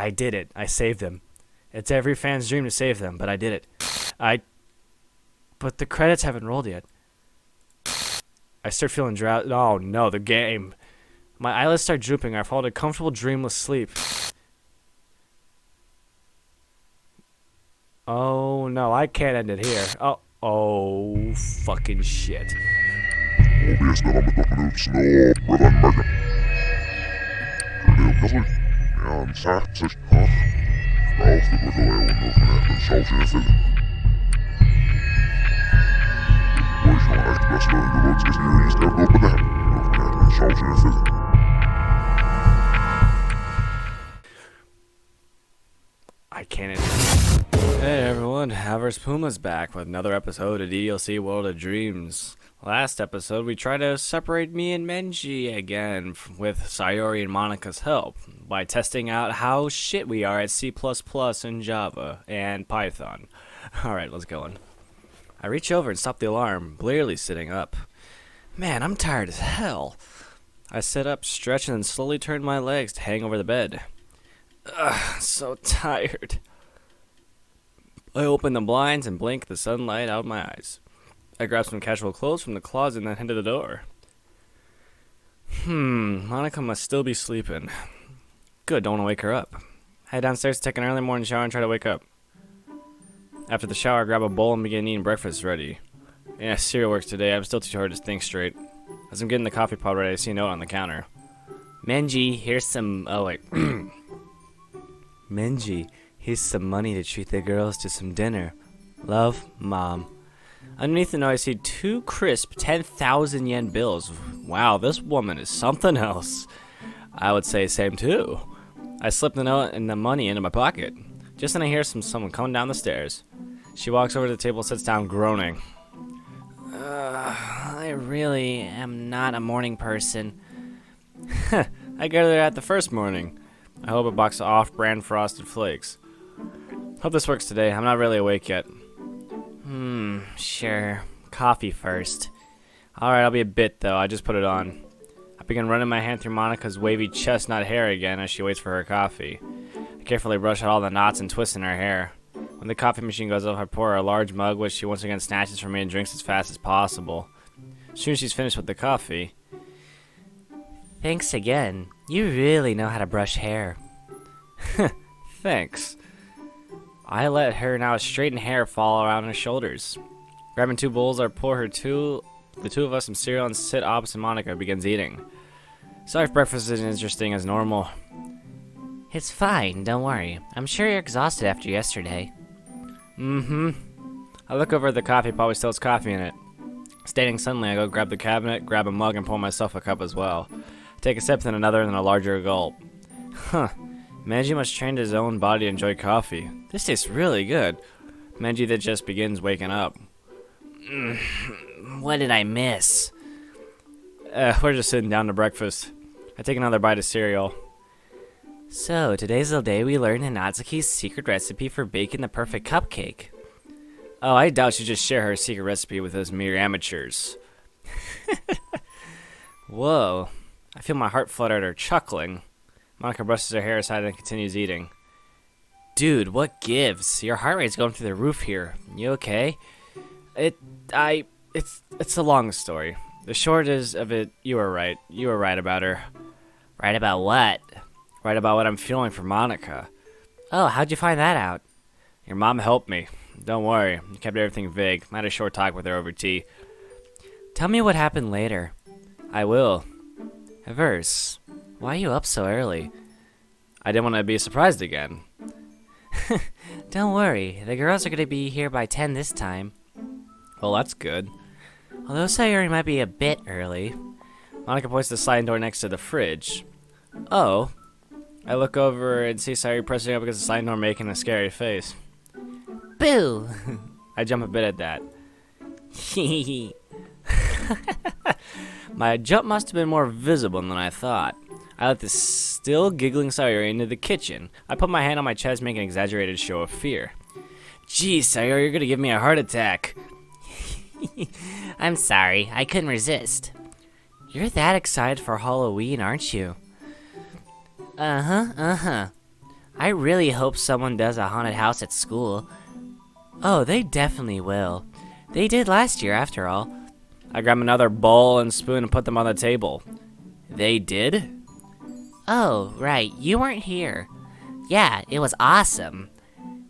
I did it. I saved them. It's every fan's dream to save them, but I did it. But the credits haven't rolled yet. I start feeling drowsy. Oh no, the game. My eyelids start drooping. I fall into comfortable, dreamless sleep. Oh no, I can't end it here. Oh, fucking shit. Obvious that I'm a dominant snob, brother Megan. Kazoj, miałem coś, Wdał w tego dołu, ten szał się wtedy. Właśnie on echt best wel de rood is nu eens er op de ten szał się wtedy. I can't. Hey everyone, Havers Puma's back with another episode of DDLC World of Dreams. Last episode, we tried to separate me and Menji again with Sayori and Monica's help by testing out how shit we are at C++ and Java and Python. Alright, let's go on. I reach over and stop the alarm, blearily sitting up. Man, I'm tired as hell. I sit up, stretch, and then slowly turn my legs to hang over the bed. Ugh, so tired. I open the blinds and blink the sunlight out of my eyes. I grab some casual clothes from the closet and then head to the door. Monica must still be sleeping. Good, don't want to wake her up. Head downstairs to take an early morning shower and try to wake up. After the shower, I grab a bowl and begin eating breakfast ready. Yeah, cereal works today. I'm still too tired to think straight. As I'm getting the coffee pot ready, I see a note on the counter. Menji, here's some... Oh, wait. Menji, here's some money to treat the girls to some dinner. Love, Mom. Underneath the note, I see 2 crisp 10,000 yen bills. Wow, this woman is something else. I would say same too. I slip the note and the money into my pocket. Just then I hear someone coming down the stairs. She walks over to the table and sits down groaning. I really am not a morning person. I got there at the first morning. I hope a box of off-brand Frosted Flakes. Hope this works today. I'm not really awake yet. Sure. Coffee first. Alright, I'll be a bit though. I just put it on. I begin running my hand through Monica's wavy chestnut hair again as she waits for her coffee. I carefully brush out all the knots and twists in her hair. When the coffee machine goes off, I pour her a large mug, which she once again snatches from me and drinks as fast as possible. As soon as she's finished with the coffee... Thanks again. You really know how to brush hair. Thanks. I let her now straighten hair fall around her shoulders. Grabbing 2 bowls, I pour the two of us some cereal and sit opposite Monica begins eating. Sorry if breakfast isn't interesting as normal. It's fine, don't worry. I'm sure you're exhausted after yesterday. I look over at the coffee pot with still has coffee in it. Standing suddenly, I go grab the cabinet, grab a mug, and pour myself a cup as well. Take a sip, then another, and then a larger gulp. Manji must train his own body to enjoy coffee. This tastes really good. Manji that just begins waking up. What did I miss? We're just sitting down to breakfast. I take another bite of cereal. So, today's the day we learn Hinatsuki's secret recipe for baking the perfect cupcake. Oh, I doubt she'd just share her secret recipe with us mere amateurs. Whoa. I feel my heart flutter at her chuckling. Monica brushes her hair aside and continues eating. Dude, what gives? Your heart rate's going through the roof here. You okay? It's a long story. The short is of it, you were right. You were right about her. Right about what? Right about what I'm feeling for Monica. Oh, how'd you find that out? Your mom helped me. Don't worry. I kept everything vague. I had a short talk with her over tea. Tell me what happened later. I will. Verse, why are you up so early? I didn't want to be surprised again. Don't worry. The girls are going to be here by 10 this time. Well, that's good. Although Sayori might be a bit early. Monica points to the sliding door next to the fridge. Oh. I look over and see Sayori pressing up against the sliding door making a scary face. Boo! I jump a bit at that. Hee. My jump must have been more visible than I thought. I let the still giggling Sayori into the kitchen. I put my hand on my chest, making an exaggerated show of fear. Geez, Sayori, you're gonna give me a heart attack. I'm sorry, I couldn't resist. You're that excited for Halloween, aren't you? Uh-huh. I really hope someone does a haunted house at school. Oh, they definitely will. They did last year, after all. I grab another bowl and spoon and put them on the table. They did? Oh, right. You weren't here. Yeah, it was awesome.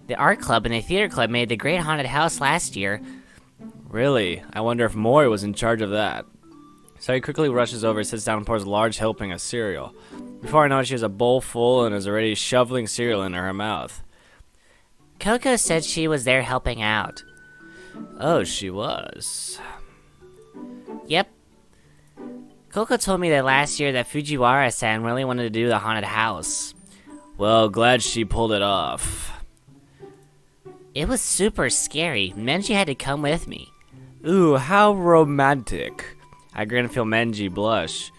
The art club and the theater club made the great haunted house last year. Really? I wonder if Maury was in charge of that. So he quickly rushes over, sits down, and pours a large helping of cereal. Before I know it, she has a bowl full and is already shoveling cereal into her mouth. Coco said she was there helping out. Oh, she was. Yep. Coco told me that last year that Fujiwara-san really wanted to do the haunted house. Well, glad she pulled it off. It was super scary. Menji had to come with me. Ooh, how romantic. I grin and feel Menji blush.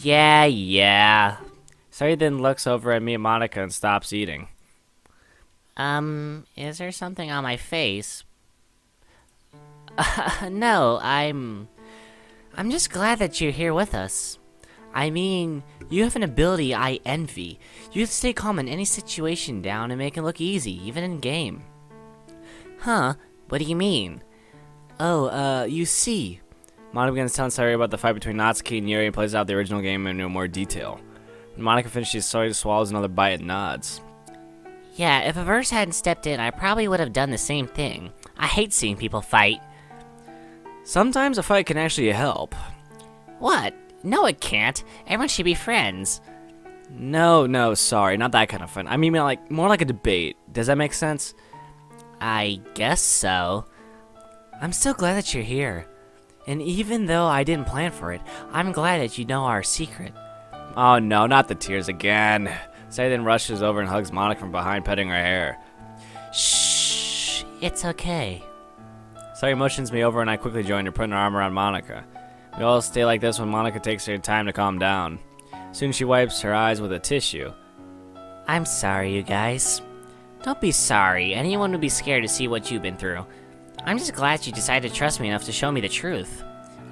Yeah. Sari then looks over at me and Monica and stops eating. Is there something on my face? No, I'm just glad that you're here with us. I mean, you have an ability I envy. You have to stay calm in any situation down and make it look easy, even in game. Huh? What do you mean? Oh, you see. Monica begins telling Sari about the fight between Natsuki and Yuri and plays out the original game in more detail. When Monica finishes, Sari swallows another bite and nods. Yeah, if a verse hadn't stepped in, I probably would have done the same thing. I hate seeing people fight. Sometimes a fight can actually help. What? No, it can't. Everyone should be friends. No, sorry, not that kind of fun. I mean, like, more like a debate. Does that make sense? I guess so. I'm so glad that you're here. And even though I didn't plan for it, I'm glad that you know our secret. Oh no, not the tears again. Say then rushes over and hugs Monica from behind, petting her hair. Shh, it's okay. Sari motions me over and I quickly join her, putting her arm around Monica. We all stay like this when Monica takes her time to calm down. Soon she wipes her eyes with a tissue. I'm sorry, you guys. Don't be sorry. Anyone would be scared to see what you've been through. I'm just glad you decided to trust me enough to show me the truth.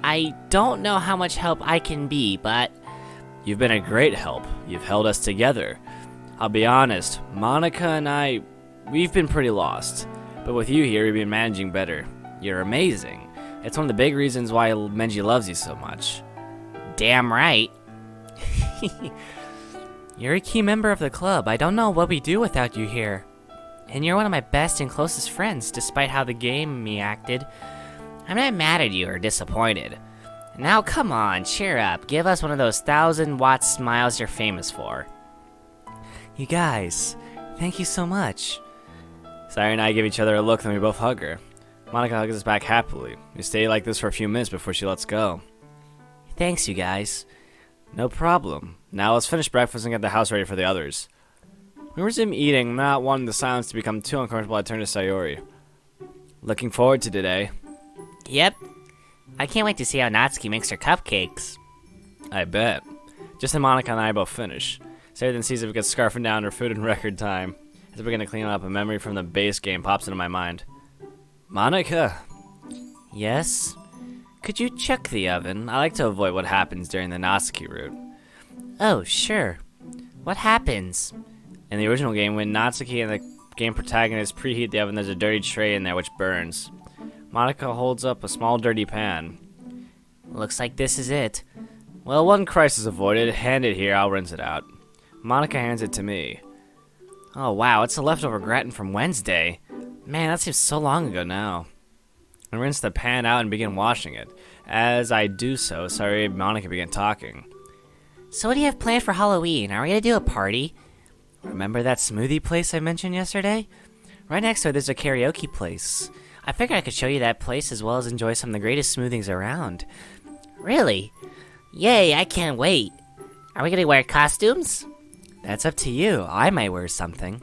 I don't know how much help I can be, but... You've been a great help. You've held us together. I'll be honest, Monica and I, we've been pretty lost. But with you here, we've been managing better. You're amazing. It's one of the big reasons why Menji loves you so much. Damn right. You're a key member of the club. I don't know what we'd do without you here. And you're one of my best and closest friends, despite how the game me acted. I'm not mad at you or disappointed. Now come on, cheer up. Give us one of those 1,000-watt smiles you're famous for. You guys, thank you so much. Sari and I give each other a look, then we both hug her. Monica hugs us back happily. We stay like this for a few minutes before she lets go. Thanks, you guys. No problem. Now let's finish breakfast and get the house ready for the others. We resume eating, not wanting the silence to become too uncomfortable. I turn to Sayori. Looking forward to today. Yep. I can't wait to see how Natsuki makes her cupcakes. I bet. Just then Monica and I both finish. Sayori then sees if we can scarfing down her food in record time. As we begin to clean up, a memory from the base game pops into my mind. Monica? Yes? Could you check the oven? I like to avoid what happens during the Natsuki route. Oh, sure. What happens? In the original game, when Natsuki and the game protagonist preheat the oven, there's a dirty tray in there which burns. Monica holds up a small dirty pan. Looks like this is it. Well, one crisis avoided. Hand it here, I'll rinse it out. Monica hands it to me. Oh wow, it's a leftover gratin from Wednesday. Man, that seems so long ago now. I rinse the pan out and begin washing it. As I do so, Sari and Monica begin talking. So what do you have planned for Halloween? Are we gonna do a party? Remember that smoothie place I mentioned yesterday? Right next to it, there's a karaoke place. I figured I could show you that place as well as enjoy some of the greatest smoothies around. Really? Yay, I can't wait. Are we gonna wear costumes? That's up to you. I might wear something.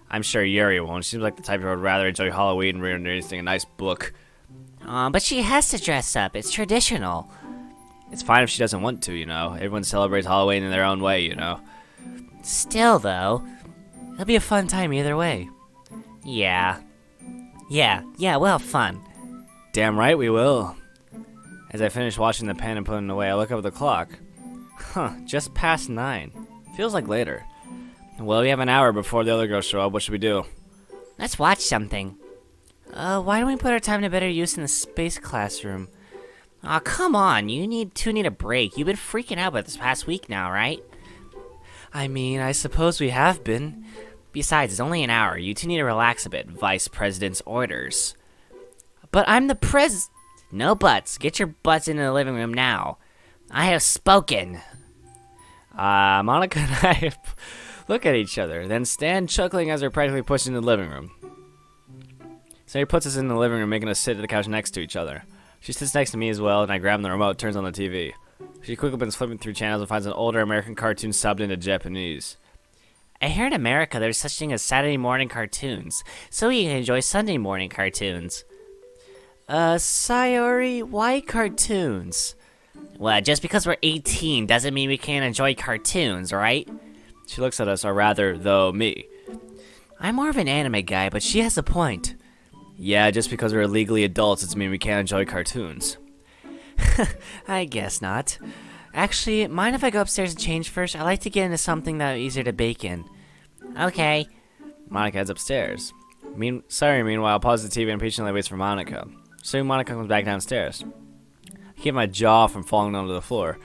I'm sure Yuri won't. She seems like the type who would rather enjoy Halloween and read anything a nice book. But she has to dress up. It's traditional. It's fine if she doesn't want to, you know. Everyone celebrates Halloween in their own way, you know. Still, though, it'll be a fun time either way. Yeah, we'll have fun. Damn right we will. As I finish washing the pan and putting it away, I look up at the clock. Just past 9. Feels like later. Well, we have an hour before the other girls show up. What should we do? Let's watch something. Why don't we put our time to better use in the space classroom? Aw, come on, you two need a break. You've been freaking out about this past week now, right? I mean, I suppose we have been. Besides, it's only an hour. You two need to relax a bit. Vice President's orders. But I'm the No buts. Get your butts into the living room now. I have spoken. Monica and I look at each other, then stand chuckling as we're practically pushed into the living room. So he puts us in the living room, making us sit at the couch next to each other. She sits next to me as well, and I grab the remote, turns on the TV. She quickly begins flipping through channels and finds an older American cartoon subbed into Japanese. I hear in America there's such thing as Saturday morning cartoons, so you can enjoy Sunday morning cartoons. Sayori, why cartoons? Well, just because we're 18 doesn't mean we can't enjoy cartoons, right? She looks at us, or rather, though, me. I'm more of an anime guy, but she has a point. Yeah, just because we're legally adults doesn't mean we can't enjoy cartoons. I guess not. Actually, mind if I go upstairs and change first? I like to get into something that's easier to bake in. Okay. Monica heads upstairs. Sayori, meanwhile, pauses the TV and patiently waits for Monica. Soon Monica comes back downstairs. I keep my jaw from falling onto the floor.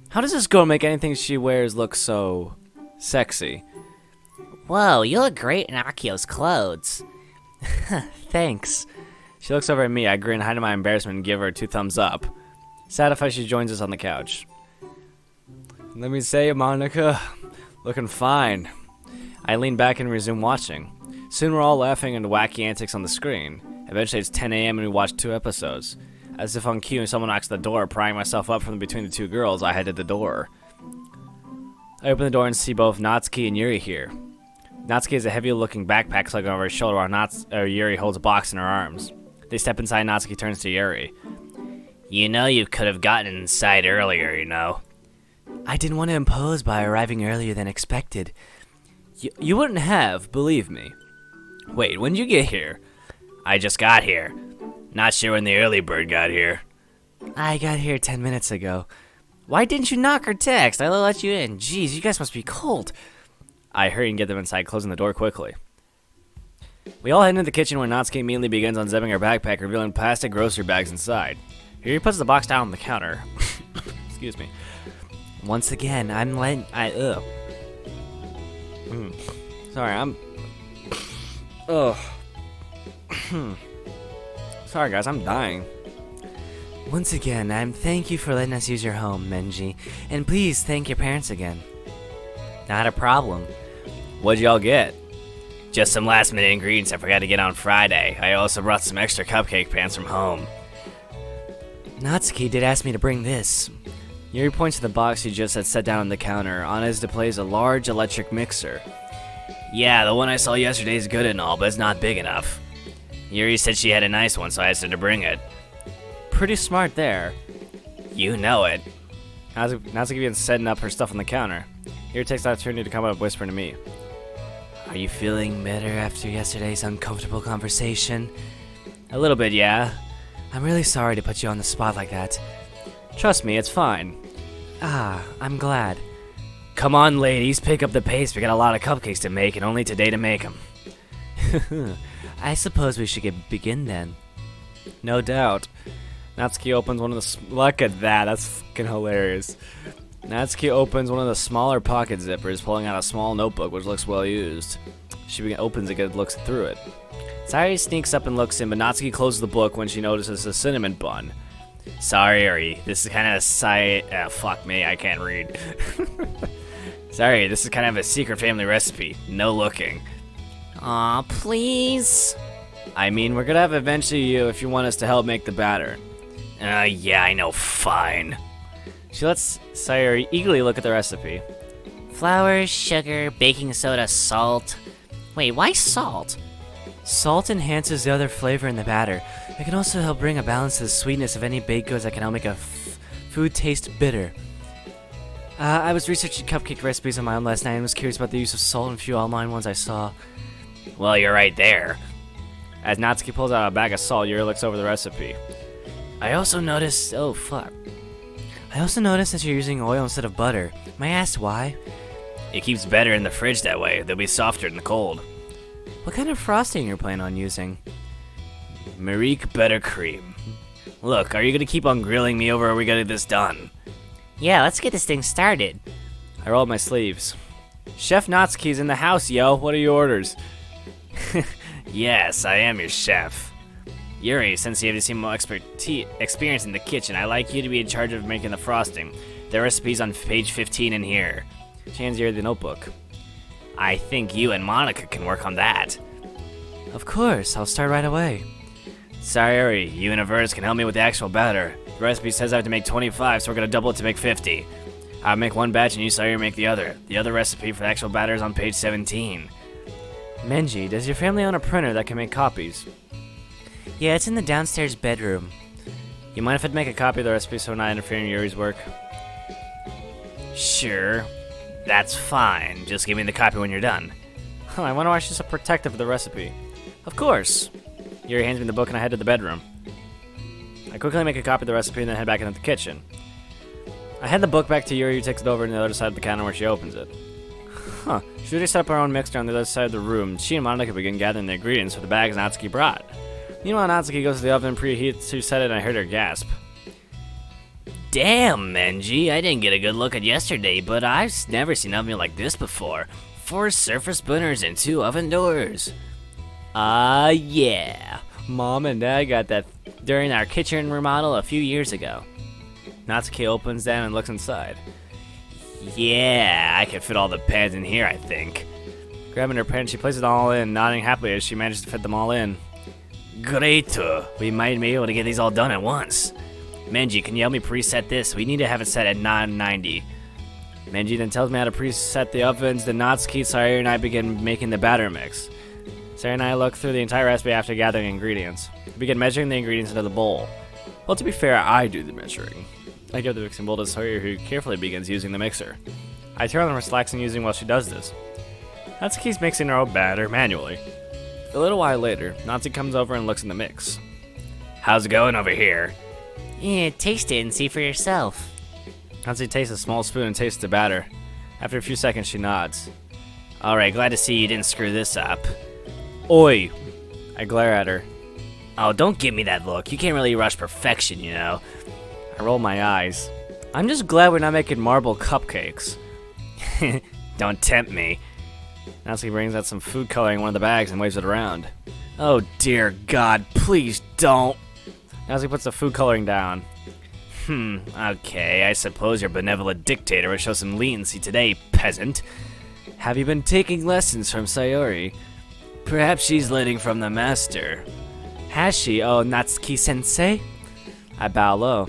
How does this girl make anything she wears look so sexy? Whoa, you look great in Akio's clothes. Thanks. She looks over at me. I grin, hiding my embarrassment, and give her 2 thumbs up. Satisfied, she joins us on the couch. Let me say, Monica, looking fine. I lean back and resume watching. Soon we're all laughing at wacky antics on the screen. Eventually it's 10 a.m. and we watch 2 episodes. As if on cue, someone knocks at the door, prying myself up from between the 2 girls. I head to the door. I open the door and see both Natsuki and Yuri here. Natsuki has a heavy-looking backpack slung over his shoulder while Yuri holds a box in her arms. They step inside. Natsuki turns to Yuri. You know you could have gotten inside earlier, you know. I didn't want to impose by arriving earlier than expected. You wouldn't have, believe me. Wait, when did you get here? I just got here. Not sure when the early bird got here. I got here 10 minutes ago. Why didn't you knock or text? I let you in. Jeez, you guys must be cold. I hurry and get them inside, closing the door quickly. We all head into the kitchen where Natsuki immediately begins unzipping her backpack, revealing plastic grocery bags inside. Here he puts the box down on the counter. Excuse me. Once again, Sorry, Sorry guys, I'm dying. Once again, thank you for letting us use your home, Menji. And please thank your parents again. Not a problem. What'd y'all get? Just some last minute ingredients I forgot to get on Friday. I also brought some extra cupcake pans from home. Natsuki did ask me to bring this. Yuri points to the box he just had set down on the counter. On his displays a large electric mixer. Yeah, the one I saw yesterday is good and all, but it's not big enough. Yuri said she had a nice one, so I asked her to bring it. Pretty smart there. You know it. Natsuki begins setting up her stuff on the counter. Yuri takes the opportunity to come up whispering to me. Are you feeling better after yesterday's uncomfortable conversation? A little bit, yeah. I'm really sorry to put you on the spot like that. Trust me, it's fine. Ah, I'm glad. Come on, ladies, pick up the pace. We got a lot of cupcakes to make, and only today to make them. I suppose we should begin then. No doubt. Natsuki opens one of the... Look at that, that's fucking hilarious. Natsuki opens one of the smaller pocket zippers, pulling out a small notebook which looks well used. She opens it and looks through it. Sayori sneaks up and looks in, but Natsuki closes the book when she notices a cinnamon bun. Sorry, this is kind of fuck me, I can't read. Sorry, this is kind of a secret family recipe. No looking. Aw, please. I mean, we're gonna have eventually you if you want us to help make the batter. Yeah, I know, fine. She lets Sayori eagerly look at the recipe. Flour, sugar, baking soda, salt. Wait, why salt? Salt enhances the other flavor in the batter. It can also help bring a balance to the sweetness of any baked goods that can help make a food taste bitter. I was researching cupcake recipes on my own last night and was curious about the use of salt in a few online ones I saw. Well, you're right there. As Natsuki pulls out a bag of salt, Yuri looks over the recipe. I also noticed... I also noticed that you're using oil instead of butter. May I ask why? It keeps better in the fridge that way. They'll be softer in the cold. What kind of frosting you're planning on using? Marique Buttercream. Look, are you gonna keep on grilling me over or are we gonna get this done? Yeah, let's get this thing started. I rolled my sleeves. Chef Natsuki's in the house, yo. What are your orders? Yes, I am your chef. Yuri, since you have some more experience in the kitchen, I'd like you to be in charge of making the frosting. The recipe's on page 15 in here. She hands Yuri the notebook. I think you and Monica can work on that. Of course, I'll start right away. Sorry, you and Averse can help me with the actual batter. The recipe says I have to make 25, so we're gonna double it to make 50. I'll make one batch and you, Sawyer, make the other. The other recipe for the actual batter is on page 17. Menji, does your family own a printer that can make copies? Yeah, it's in the downstairs bedroom. You mind if I'd make a copy of the recipe so we're not interfering in Yuri's work? Sure. That's fine. Just give me the copy when you're done. Huh, I wonder why she's so protective of the recipe. Of course. Yuri hands me the book and I head to the bedroom. I quickly make a copy of the recipe and then head back into the kitchen. I hand the book back to Yuri, who takes it over to the other side of the counter where she opens it. Huh, she already set up her own mixer on the other side of the room. She and Monica begin gathering the ingredients for the bags Natsuki brought. Meanwhile, Natsuki goes to the oven and preheats to set it and I heard her gasp. Damn, Menji, I didn't get a good look at yesterday, but I've never seen an oven like this before. 4 surface burners and 2 oven doors. Yeah. Mom and Dad got that during our kitchen remodel a few years ago. Natsuki opens them and looks inside. Yeah, I can fit all the pans in here, I think. Grabbing her pan, she places it all in, nodding happily as she manages to fit them all in. Great. We might be able to get these all done at once. Menji, can you help me preset this? We need to have it set at 990. Menji then tells me how to preset the ovens. Then Natsuki, Sawyer, and I begin making the batter mix. Sawyer and I look through the entire recipe after gathering ingredients. We begin measuring the ingredients into the bowl. Well, to be fair, I do the measuring. I give the mixing bowl to Sawyer, who carefully begins using the mixer. I turn on the relaxing using while she does this. Natsuki's mixing her own batter manually. A little while later, Natsuki comes over and looks in the mix. How's it going over here? Yeah, taste it and see for yourself. Natsuki takes a small spoon and tastes the batter. After a few seconds, she nods. Alright, glad to see you didn't screw this up. Oi! I glare at her. Oh, don't give me that look. You can't really rush perfection, you know. I roll my eyes. I'm just glad we're not making marble cupcakes. Don't tempt me. Natsuki brings out some food coloring in one of the bags and waves it around. Oh dear God, please don't. Natsuki puts the food coloring down. Okay, I suppose your benevolent dictator will show some leniency today, peasant. Have you been taking lessons from Sayori? Perhaps she's learning from the master. Has she? Oh, Natsuki-sensei? I bow low.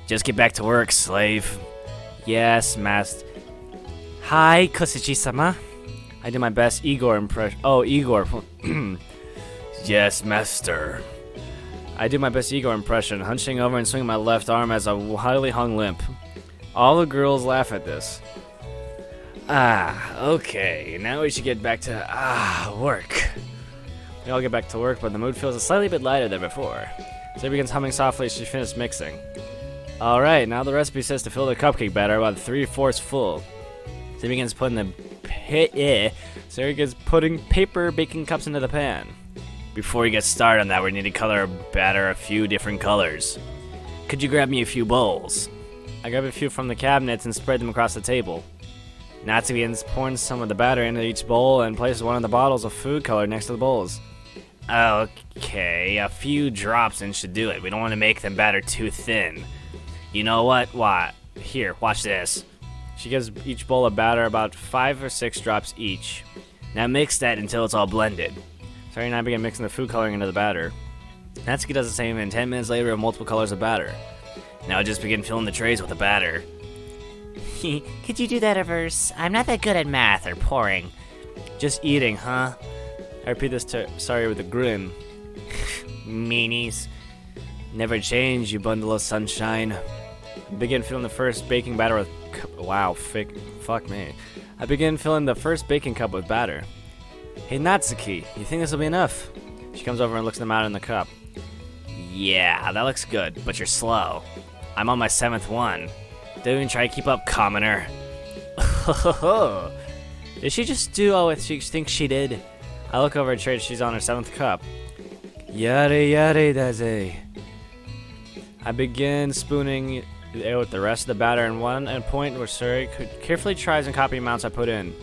Just get back to work, slave. Yes, master. Hi, Kosuchi-sama. I do my best Igor impression. Oh, Igor. Yes, master. I do my best Igor impression, hunching over and swinging my left arm as a highly hung limp. All the girls laugh at this. Okay. Now we should get back to, work. We all get back to work, but the mood feels a slightly bit lighter than before. So he begins humming softly as she finishes mixing. Alright, now the recipe says to fill the cupcake batter about 3/4 full. So he begins putting so he begins putting paper baking cups into the pan. Before we get started on that, we need to color our batter a few different colors. Could you grab me a few bowls? I grab a few from the cabinets and spread them across the table. Natsuki begins pouring some of the batter into each bowl and places one of the bottles of food color next to the bowls. Okay, a few drops in should do it. We don't want to make them batter too thin. You know what? Here, watch this. She gives each bowl of batter about 5 or 6 drops each. Now mix that until it's all blended. Sari and I begin mixing the food coloring into the batter. Natsuki does the same, and 10 minutes later we have multiple colors of batter. Now just begin filling the trays with the batter. Could you do that, Averse? I'm not that good at math or pouring. Just eating, huh? I repeat this to Sari with a grin. Meanies. Never change, you bundle of sunshine. I begin filling the first baking batter with... fuck me. I begin filling the first baking cup with batter. Hey Natsuki, you think this will be enough? She comes over and looks them out in the cup. Yeah, that looks good, but you're slow. I'm on my 7th one. Don't even try to keep up, commoner. Did she just do all what she thinks she did? I look over at Trey, she's on her 7th cup. Yare yare daze. I begin spooning it with the rest of the batter and one at a point where Suri carefully tries and copy amounts I put in.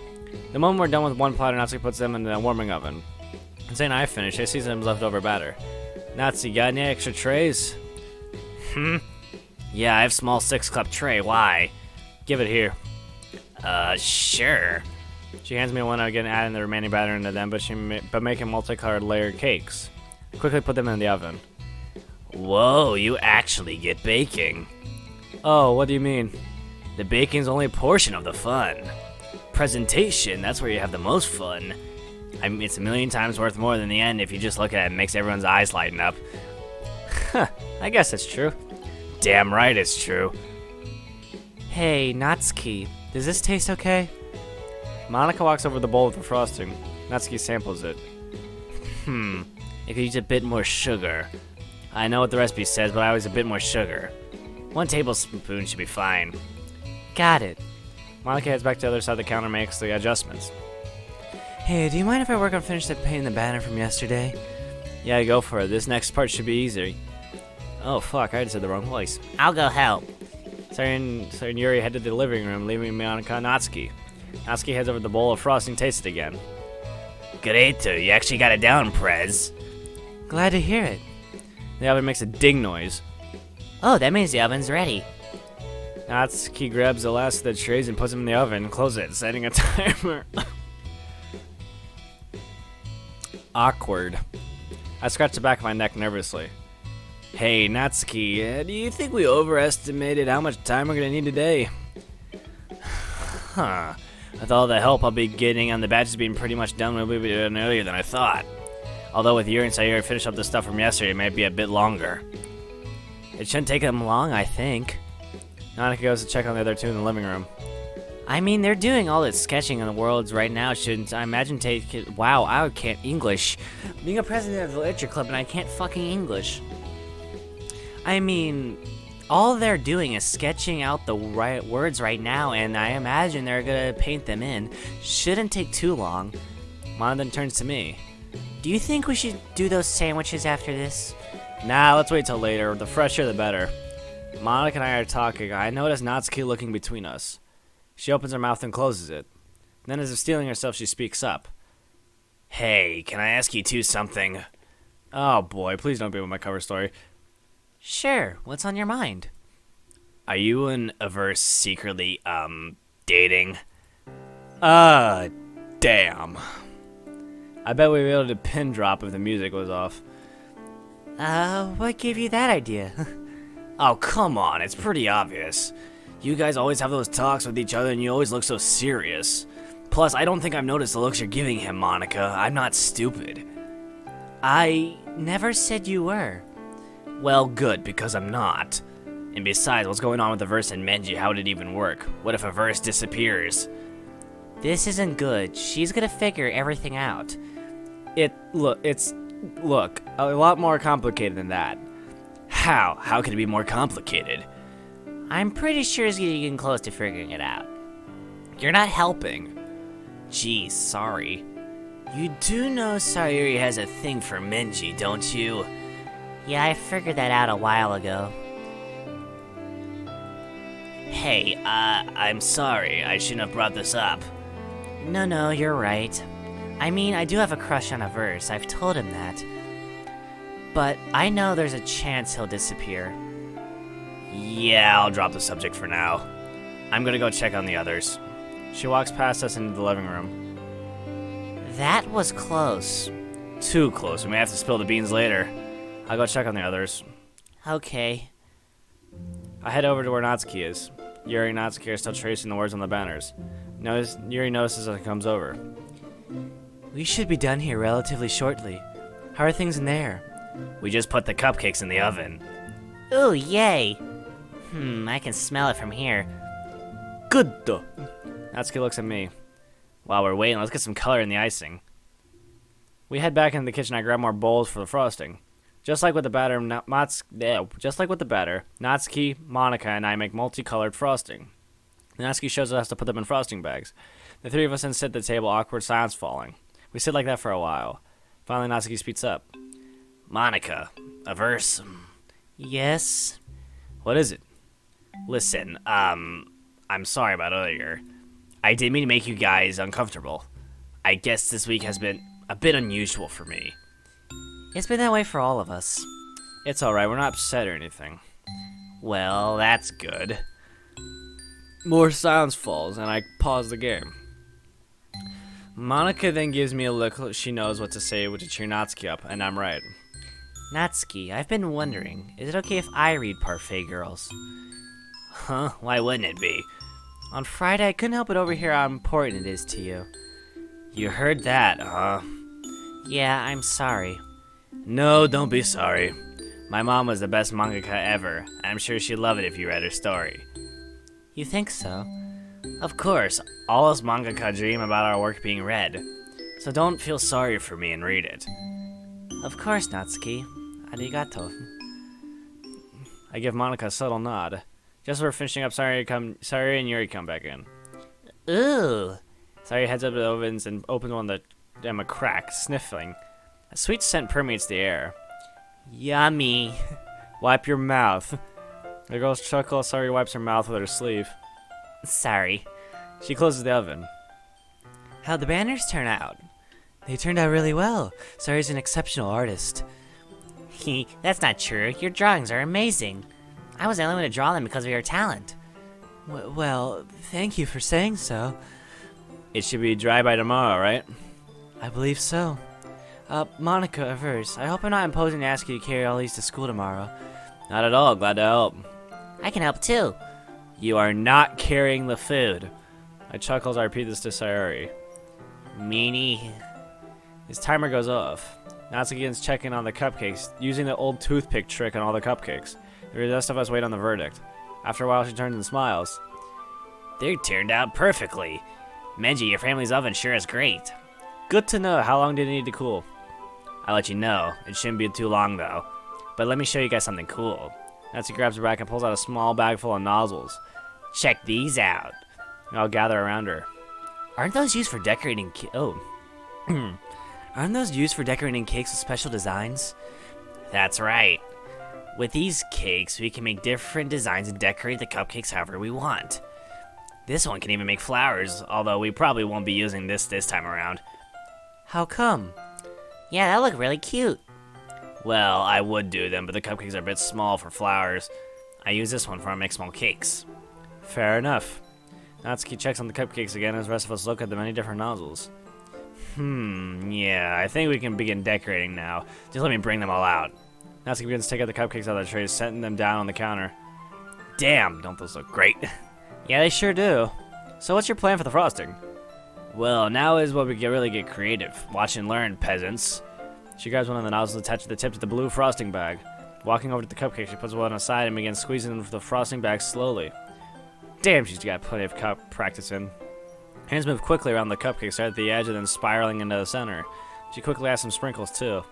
The moment we're done with one platter, Natsuki puts them in the warming oven. And saying I finish, I see some leftover batter. Natsuki, got any extra trays? Yeah, I have small 6-cup tray. Why? Give it here. Sure. She hands me one again, adding the remaining batter into them, but making multicolored layered cakes. I quickly put them in the oven. Whoa, you actually get baking. Oh, what do you mean? The baking's only a portion of the fun. Presentation, that's where you have the most fun. I mean, it's a million times worth more than the end if you just look at it and makes everyone's eyes lighten up. I guess that's true. Damn right it's true. Hey, Natsuki, does this taste okay? Monica walks over the bowl with the frosting. Natsuki samples it. You could use a bit more sugar. I know what the recipe says, but I always a bit more sugar. 1 tablespoon should be fine. Got it. Monica heads back to the other side of the counter and makes the adjustments. Hey, do you mind if I work on finishing the paint in the banner from yesterday? Yeah, go for it. This next part should be easy. Oh, fuck, I just said the wrong voice. I'll go help. Sari and Yuri head to the living room, leaving Monica and Natsuki. Natsuki heads over to the bowl of frosting, tastes it again. Great, you actually got it down, Prez. Glad to hear it. The oven makes a ding noise. Oh, that means the oven's ready. Natsuki grabs the last of the trays and puts them in the oven, closes it, setting a timer. Awkward. I scratch the back of my neck nervously. Hey, Natsuki, do you think we overestimated how much time we're gonna need today? With all the help I'll be getting and the batches being pretty much done, we'll be done earlier than I thought. Although with Yuri and Sayuri finish up the stuff from yesterday, it may be a bit longer. It shouldn't take them long, I think. Monica goes to check on the other two in the living room. I mean, they're doing all this sketching in the worlds right now, shouldn't I imagine take it? Wow, I can't English. Being a president of the literature club and I can't fucking English. I mean, all they're doing is sketching out the right words right now, and I imagine they're gonna paint them in. Shouldn't take too long. Mon then turns to me. Do you think we should do those sandwiches after this? Nah, let's wait till later. The fresher, the better. Monica and I are talking. I notice Natsuki looking between us. She opens her mouth and closes it. Then, as if steeling herself, she speaks up. Hey, can I ask you two something? Oh boy, please don't be with my cover story. Sure, what's on your mind? Are you and Averse secretly, dating? Damn. I bet we'd be able to pin drop if the music was off. What gave you that idea? Oh, come on, it's pretty obvious. You guys always have those talks with each other and you always look so serious. Plus, I don't think I've noticed the looks you're giving him, Monica. I'm not stupid. I never said you were. Well, good, because I'm not. And besides, what's going on with Averse and Menji? How would it even work? What if Averse disappears? This isn't good. She's gonna figure everything out. It's a lot more complicated than that. How? How could it be more complicated? I'm pretty sure he's getting close to figuring it out. You're not helping. Geez, sorry. You do know Sayuri has a thing for Menji, don't you? Yeah, I figured that out a while ago. Hey, I'm sorry. I shouldn't have brought this up. No, you're right. I mean, I do have a crush on Averse. I've told him that. But I know there's a chance he'll disappear. Yeah, I'll drop the subject for now. I'm gonna go check on the others. She walks past us into the living room. That was close. Too close. We may have to spill the beans later. I'll go check on the others. Okay. I head over to where Natsuki is. Yuri and Natsuki are still tracing the words on the banners. Yuri notices as he comes over. We should be done here relatively shortly. How are things in there? We just put the cupcakes in the oven. Ooh, yay! I can smell it from here. Good. Natsuki looks at me. While we're waiting, let's get some color in the icing. We head back into the kitchen. I grab more bowls for the frosting. Just like with the batter, Natsuki, Monica, and I make multicolored frosting. Natsuki shows us to put them in frosting bags. The three of us then sit at the table, awkward silence falling. We sit like that for a while. Finally, Natsuki speaks up. Monica, a verse. Yes? What is it? Listen, I'm sorry about earlier. I didn't mean to make you guys uncomfortable. I guess this week has been a bit unusual for me. It's been that way for all of us. It's alright, we're not upset or anything. Well, that's good. More silence falls, and I pause the game. Monica then gives me a look she knows what to say to cheer Natsuki up, and I'm right. Natsuki, I've been wondering, is it okay if I read Parfait Girls? Huh? Why wouldn't it be? On Friday, I couldn't help but overhear how important it is to you. You heard that, huh? Yeah, I'm sorry. No, don't be sorry. My mom was the best mangaka ever, and I'm sure she'd love it if you read her story. You think so? Of course, all us mangaka dream about our work being read. So don't feel sorry for me and read it. Of course, Natsuki. Arigato. I give Monica a subtle nod. Just as we're finishing up, Sari and Yuri come back in. Ooh. Sari heads up to the ovens and opens one of them a crack, sniffling. A sweet scent permeates the air. Yummy. Wipe your mouth. The girls chuckle as Sari wipes her mouth with her sleeve. Sorry. She closes the oven. How'd the banners turn out? They turned out really well. Sari's an exceptional artist. That's not true. Your drawings are amazing. I was the only one to draw them because of your talent. Well, thank you for saying so. It should be dry by tomorrow, right? I believe so. Monica, a verse. I hope I'm not imposing to ask you to carry all these to school tomorrow. Not at all. Glad to help. I can help too. You are not carrying the food. I chuckle as I repeat this to Sayori. Meanie. His timer goes off. Natsuki begins checking on the cupcakes, using the old toothpick trick on all the cupcakes. The rest of us wait on the verdict. After a while, she turns and smiles. They turned out perfectly. Menji, your family's oven sure is great. Good to know. How long did it need to cool? I'll let you know. It shouldn't be too long, though. But let me show you guys something cool. Natsuki grabs her back and pulls out a small bag full of nozzles. Check these out. I'll gather around her. Aren't those used for decorating Aren't those used for decorating cakes with special designs? That's right. With these cakes, we can make different designs and decorate the cupcakes however we want. This one can even make flowers, although we probably won't be using this time around. How come? Yeah, that look really cute. Well, I would do them, but the cupcakes are a bit small for flowers. I use this one for I make small cakes. Fair enough. Natsuki checks on the cupcakes again as the rest of us look at the many different nozzles. Yeah, I think we can begin decorating now. Just let me bring them all out. Natsuki begins to take out the cupcakes out of the trays, setting them down on the counter. Damn, don't those look great? Yeah, they sure do. So what's your plan for the frosting? Well, now is where we really get creative. Watch and learn, peasants. She grabs one of the nozzles attached to the tip to the blue frosting bag. Walking over to the cupcake, she puts one aside and begins squeezing the frosting bag slowly. Damn, she's got plenty of cup practice in. Hands move quickly around the cupcake, start at the edge and then spiraling into the center. She quickly adds some sprinkles too.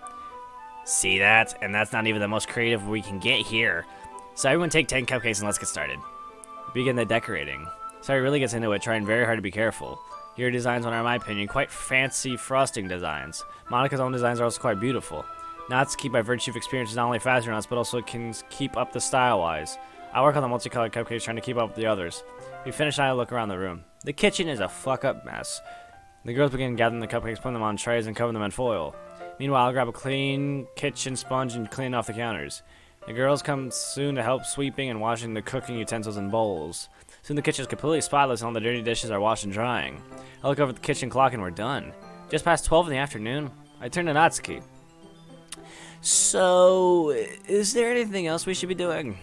See that? And that's not even the most creative we can get here. So everyone take 10 cupcakes and let's get started. Begin the decorating. Sari really gets into it, trying very hard to be careful. Your designs are, in my opinion, quite fancy frosting designs. Monica's own designs are also quite beautiful. Natsuki, by virtue of experience, is not only faster than us, but also can keep up the style-wise. I work on the multicolored cupcakes, trying to keep up with the others. We finish and I look around the room. The kitchen is a fuck-up mess. The girls begin gathering the cupcakes, putting them on trays, and covering them in foil. Meanwhile, I'll grab a clean kitchen sponge and clean off the counters. The girls come soon to help sweeping and washing the cooking utensils and bowls. Soon the kitchen is completely spotless and all the dirty dishes are washed and drying. I look over at the kitchen clock and we're done. Just past 12 in the afternoon. I turn to Natsuki. So, is there anything else we should be doing?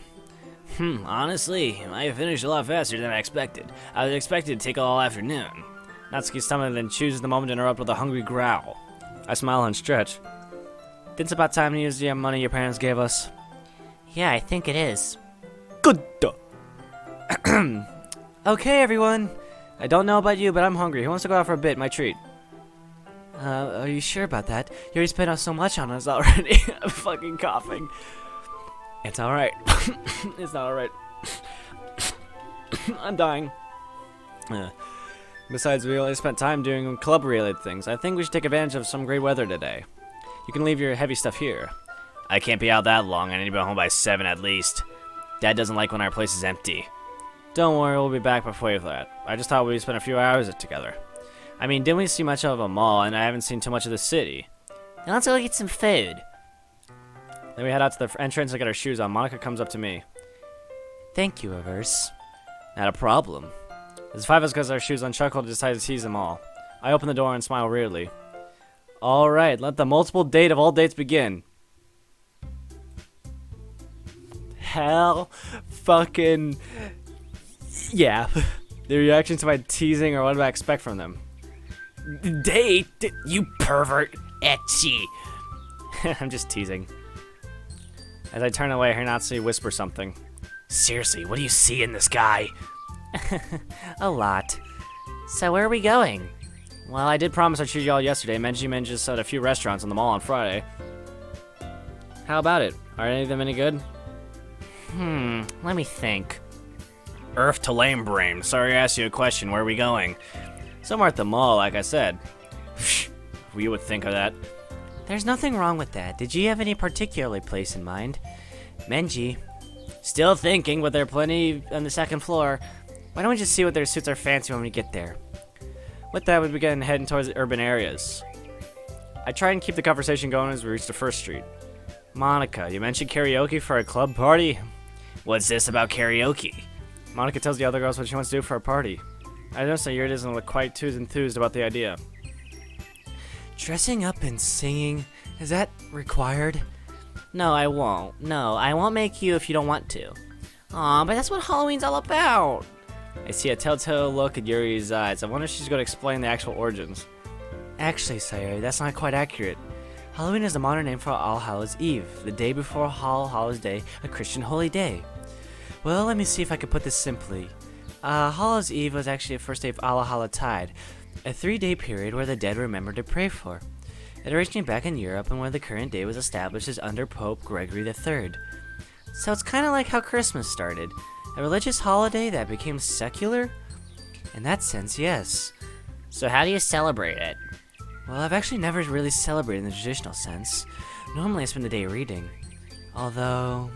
Honestly, I finished a lot faster than I expected. I was expected to take all afternoon. Natsuki's stomach then chooses the moment to interrupt with a hungry growl. I smile and stretch. It's about time to use the money your parents gave us. Yeah, I think it is. Good. Okay, everyone. I don't know about you, but I'm hungry. Who wants to go out for a bit? My treat. Are you sure about that? You already spent so much on us already. I'm fucking coughing. It's alright. It's not alright. I'm dying. Besides, we only spent time doing club-related things. I think we should take advantage of some great weather today. You can leave your heavy stuff here. I can't be out that long. I need to be home by 7 at least. Dad doesn't like when our place is empty. Don't worry, we'll be back before that. I just thought we'd spend a few hours together. I mean, didn't we see much of a mall, and I haven't seen too much of the city. Now let's go get some food. Then we head out to the entrance and get our shoes on. Monica comes up to me. Thank you, Averse. Not a problem. As 5 of us got our shoes on, Chuckle decided to tease them all. I open the door and smile weirdly. Alright, let the multiple date of all dates begin. Hell fucking yeah. The reaction to my teasing, or what do I expect from them? Date? You pervert. Etchy. I'm just teasing. As I turn away, I hear Nazi whisper something. Seriously, what do you see in this guy? A lot. So where are we going? Well, I did promise I'd treat y'all yesterday. Menji just at a few restaurants in the mall on Friday. How about it? Are any of them any good? Let me think. Earth to lame brain. Sorry I asked you a question. Where are we going? Somewhere at the mall, like I said. You would think of that. There's nothing wrong with that. Did you have any particular place in mind? Menji. Still thinking, but there are plenty on the second floor. Why don't we just see what their suits are fancy when we get there? With that, we began heading towards the urban areas. I try and keep the conversation going as we reach the first street. Monica, you mentioned karaoke for a club party? What's this about karaoke? Monica tells the other girls what she wants to do for a party. I notice that Yuri doesn't look quite too enthused about the idea. Dressing up and singing, is that required? No, I won't. No, I won't make you if you don't want to. Aw, but that's what Halloween's all about. I see a telltale look in Yuri's eyes. I wonder if she's going to explain the actual origins. Actually, Sayuri, that's not quite accurate. Halloween is the modern name for All Hallows Eve, the day before All Hallows Day, a Christian holy day. Well, let me see if I can put this simply. Hallows Eve was actually the first day of Allahallotide, a 3-day period where the dead were remembered to pray for. It originated back in Europe and where the current day was established as under Pope Gregory III. So it's kind of like how Christmas started, a religious holiday that became secular? In that sense, yes. So how do you celebrate it? Well, I've actually never really celebrated in the traditional sense. Normally I spend the day reading. Although...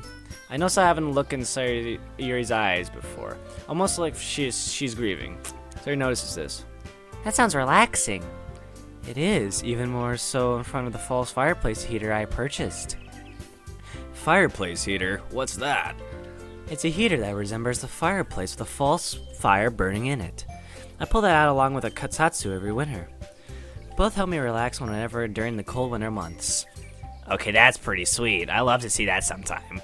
I notice I haven't looked inside Yuri's eyes before. Almost like she's grieving. Sayuri notices this. That sounds relaxing. It is, even more so in front of the false fireplace heater I purchased. Fireplace heater? What's that? It's a heater that resembles the fireplace with a false fire burning in it. I pull that out along with a katsatsu every winter. Both help me relax whenever during the cold winter months. Okay, that's pretty sweet. I love to see that sometime.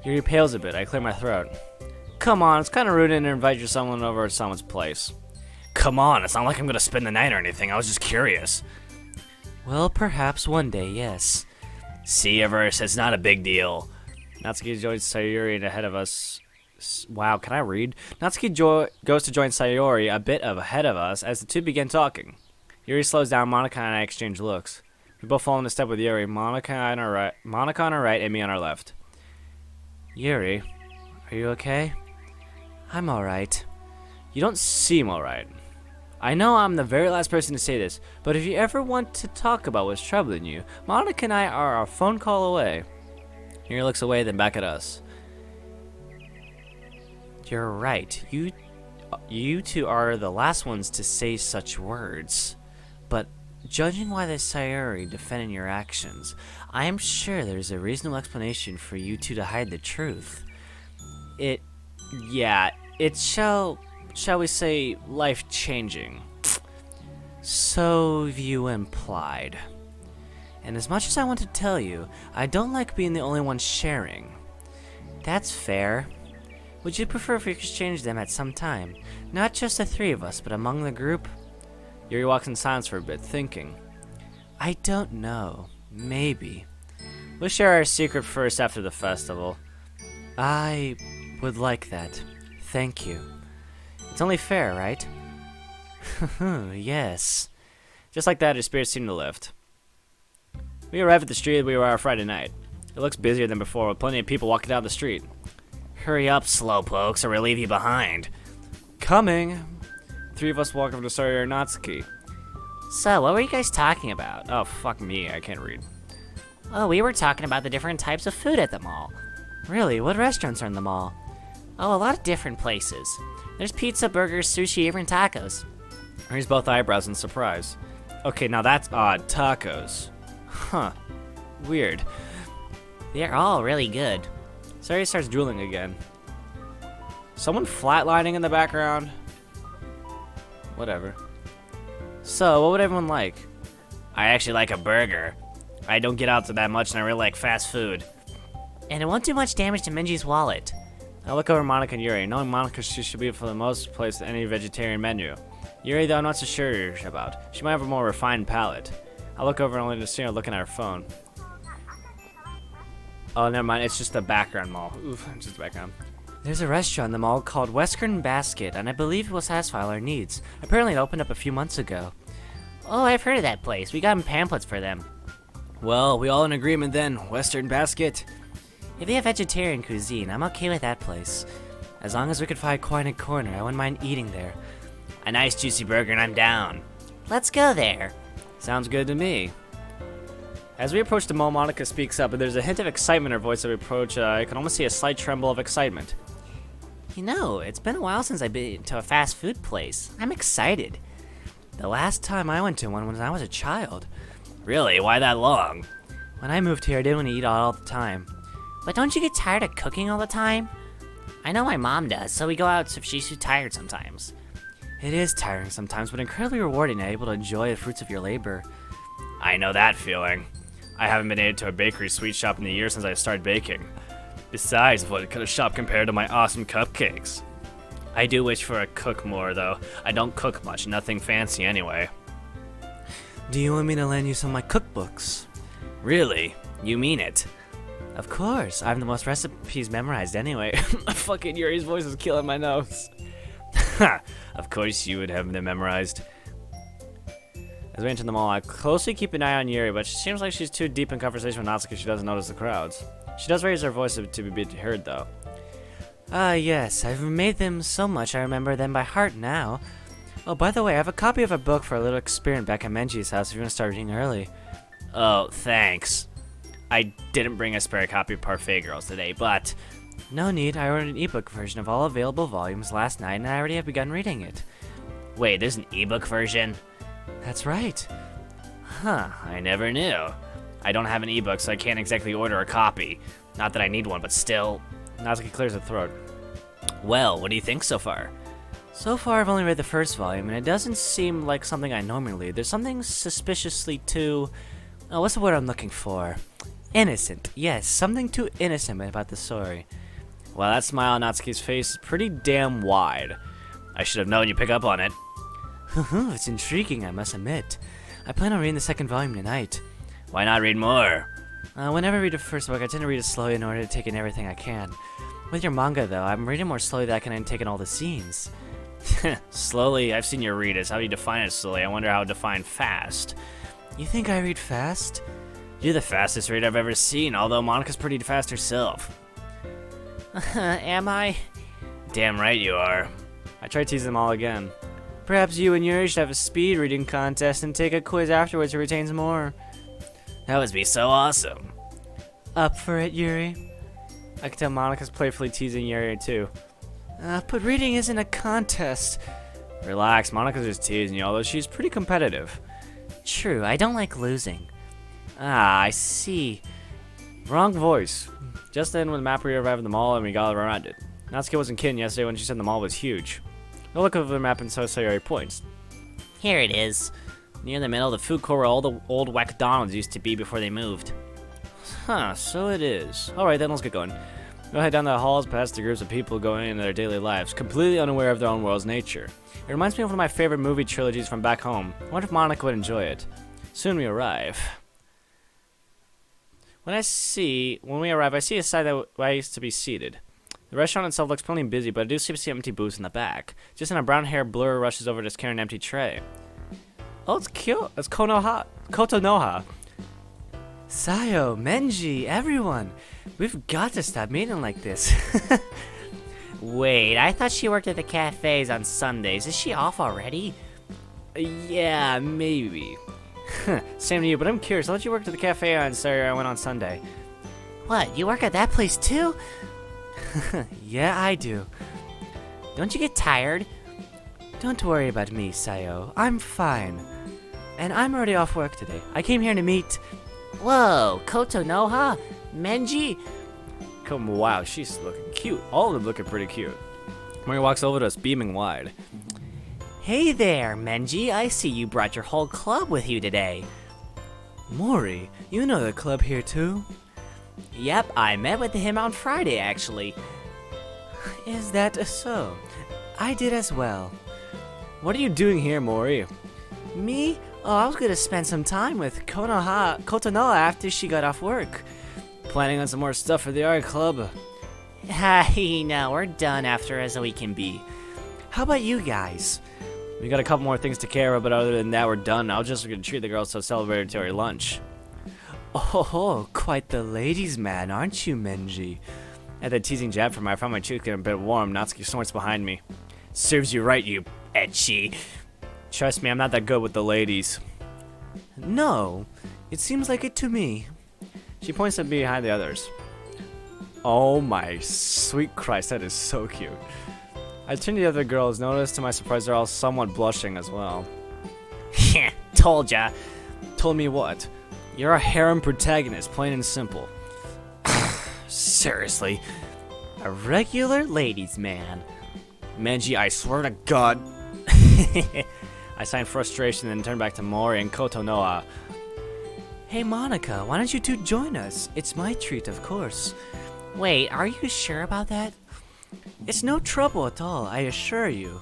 Yuri pales a bit. I clear my throat. Come on, it's kind of rude to invite someone over at someone's place. Come on, it's not like I'm going to spend the night or anything. I was just curious. Well, perhaps one day, yes. See, Everest, it's not a big deal. Natsuki joins Sayuri ahead of us. Wow, can I read? Natsuki goes to join Sayori a bit ahead of us as the two begin talking. Yuri slows down. Monica and I exchange looks. We both fall into step with Yuri. Monica on our right and me on our left. Yuri, are you okay? I'm alright. You don't seem alright. I know I'm the very last person to say this, but if you ever want to talk about what's troubling you, Monica and I are a phone call away. Yuri looks away, then back at us. You're right. You two are the last ones to say such words. But judging by the Sayuri defending your actions, I am sure there's a reasonable explanation for you two to hide the truth. It shall we say, life-changing. So you implied. And as much as I want to tell you, I don't like being the only one sharing. That's fair. Would you prefer if we exchange them at some time? Not just the three of us, but among the group? Yuri walks in silence for a bit, thinking. I don't know. Maybe. We'll share our secret first after the festival. I would like that. Thank you. It's only fair, right? Yes. Just like that, his spirits seem to lift. We arrive at the street we were on Friday night. It looks busier than before, with plenty of people walking down the street. Hurry up, slowpokes, or we'll leave you behind. Coming. Three of us walk over to Sawyer Natsuki. So, what were you guys talking about? Oh, fuck me, I can't read. Oh, we were talking about the different types of food at the mall. Really? What restaurants are in the mall? Oh, a lot of different places. There's pizza, burgers, sushi, even tacos. Raise both eyebrows in surprise. Okay, now that's odd. Tacos. Huh. Weird. They're all really good. Sari starts drooling again. Someone flatlining in the background? Whatever. So, what would everyone like? I actually like a burger. I don't get out to that much and I really like fast food. And it won't do much damage to Minji's wallet. I look over Monica and Yuri. Knowing Monica, she should be for the most place any vegetarian menu. Yuri, though, I'm not so sure about. She might have a more refined palate. I look over only to see her looking at her phone. Oh, never mind. It's just a background mall. Oof, it's just a background. There's a restaurant in the mall called Western Basket, and I believe it will satisfy all our needs. Apparently it opened up a few months ago. Oh, I've heard of that place. We got pamphlets for them. Well, we all in agreement then. Western Basket. If they have vegetarian cuisine, I'm okay with that place. As long as we could find quite a corner, I wouldn't mind eating there. A nice juicy burger and I'm down. Let's go there. Sounds good to me. As we approach the mall, Monica speaks up, and there's a hint of excitement in her voice as we approach. I can almost see a slight tremble of excitement. You know, it's been a while since I've been to a fast food place. I'm excited. The last time I went to one was when I was a child. Really? Why that long? When I moved here, I didn't want to eat all the time. But don't you get tired of cooking all the time? I know my mom does, so we go out if she's too tired sometimes. It is tiring sometimes, but incredibly rewarding and able to enjoy the fruits of your labor. I know that feeling. I haven't been able to a bakery sweet shop in the years since I started baking. Besides, what could a shop compare to my awesome cupcakes? I do wish for a cook more, though. I don't cook much, nothing fancy anyway. Do you want me to lend you some of my cookbooks? Really? You mean it? Of course. I have the most recipes memorized anyway. Fucking Yuri's voice is killing my nose. Ha! Of course you would have them memorized. As we enter the mall, I closely keep an eye on Yuri, but she seems like she's too deep in conversation with Natsuki. She doesn't notice the crowds. She does raise her voice to be heard, though. Ah, yes. I've made them so much I remember them by heart now. Oh, by the way, I have a copy of a book for a little experiment back at Menji's house if you want to start reading early. Oh, thanks. I didn't bring a spare copy of Parfait Girls today, but... No need. I ordered an ebook version of all available volumes last night, and I already have begun reading it. Wait, there's an ebook version? That's right. Huh, I never knew. I don't have an ebook, so I can't exactly order a copy. Not that I need one, but still... Natsuki clears her throat. Well, what do you think so far? So far, I've only read the first volume, and it doesn't seem like something I normally read. There's something suspiciously too... Oh, what's the word I'm looking for? Innocent. Yes, something too innocent about the story. Well, that smile on Natsuki's face is pretty damn wide. I should have known you'd pick up on it. It's intriguing, I must admit. I plan on reading the second volume tonight. Why not read more? Whenever I read the first book, I tend to read it slowly in order to take in everything I can. With your manga, though, I'm reading more slowly than I can take in all the scenes. Slowly? I've seen you read it. How do you define it slowly? I wonder how to define fast. You think I read fast? You're the fastest reader I've ever seen, although Monica's pretty fast herself. Am I? Damn right you are. I tried teasing them all again. Perhaps you and Yuri should have a speed reading contest and take a quiz afterwards who retains more. That would be so awesome. Up for it, Yuri? I can tell Monica's playfully teasing Yuri too. But reading isn't a contest. Relax, Monica's just teasing you, although she's pretty competitive. True, I don't like losing. Ah, I see. Wrong voice. Just then, when the map arrived at the mall and we got around it. Natsuki wasn't kidding yesterday when she said the mall was huge. No look over the map and so Sayori points. Here it is. Near the middle of the food court where all the old McDonald's used to be before they moved. Huh, so it is. Alright then, let's get going. We'll head down the halls past the groups of people going into their daily lives, completely unaware of their own world's nature. It reminds me of one of my favorite movie trilogies from back home. I wonder if Monica would enjoy it. Soon we arrive. When we arrive, I see a side that I used to be seated. The restaurant itself looks plenty busy, but I do see empty booths in the back. Just then a brown-haired blur rushes over to carry an empty tray. Oh, it's cute. It's Kotonoha. Sayo, Menji, everyone. We've got to stop meeting like this. Wait, I thought she worked at the cafes on Sundays. Is she off already? Yeah, maybe. Same to you, but I'm curious. I thought you worked at the cafe on Saturday. I went on Sunday. What, you work at that place too? Yeah, I do. Don't you get tired? Don't worry about me, Sayo. I'm fine. And I'm already off work today. I came here to meet... Whoa, Kotonoha? Menji? Come, wow, she's looking cute. All of them looking pretty cute. Mori walks over to us, beaming wide. Hey there, Menji. I see you brought your whole club with you today. Mori, you know the club here too? Yep, I met with him on Friday, actually. Is that so? I did as well. What are you doing here, Mori? Me? Oh, I was gonna spend some time with Kotonoha after she got off work. Planning on some more stuff for the art club. No, we're done after as we can be. How about you guys? We got a couple more things to care about, but other than that, we're done. I was just gonna treat the girls to a celebratory lunch. Oh, quite the ladies' man, aren't you, Menji? At that teasing jab from her, I found my cheeks getting a bit warm. Natsuki snorts behind me. Serves you right, you etchy. Trust me, I'm not that good with the ladies. No, it seems like it to me. She points to behind the others. Oh my sweet Christ, that is so cute. I turn to the other girls, notice to my surprise they're all somewhat blushing as well. Told ya. Told me what? You're a harem protagonist, plain and simple. Seriously. A regular ladies' man. Menji, I swear to God. I sign frustration and turn back to Mori and Kotonoha. Hey Monica, why don't you two join us? It's my treat, of course. Wait, are you sure about that? It's no trouble at all, I assure you.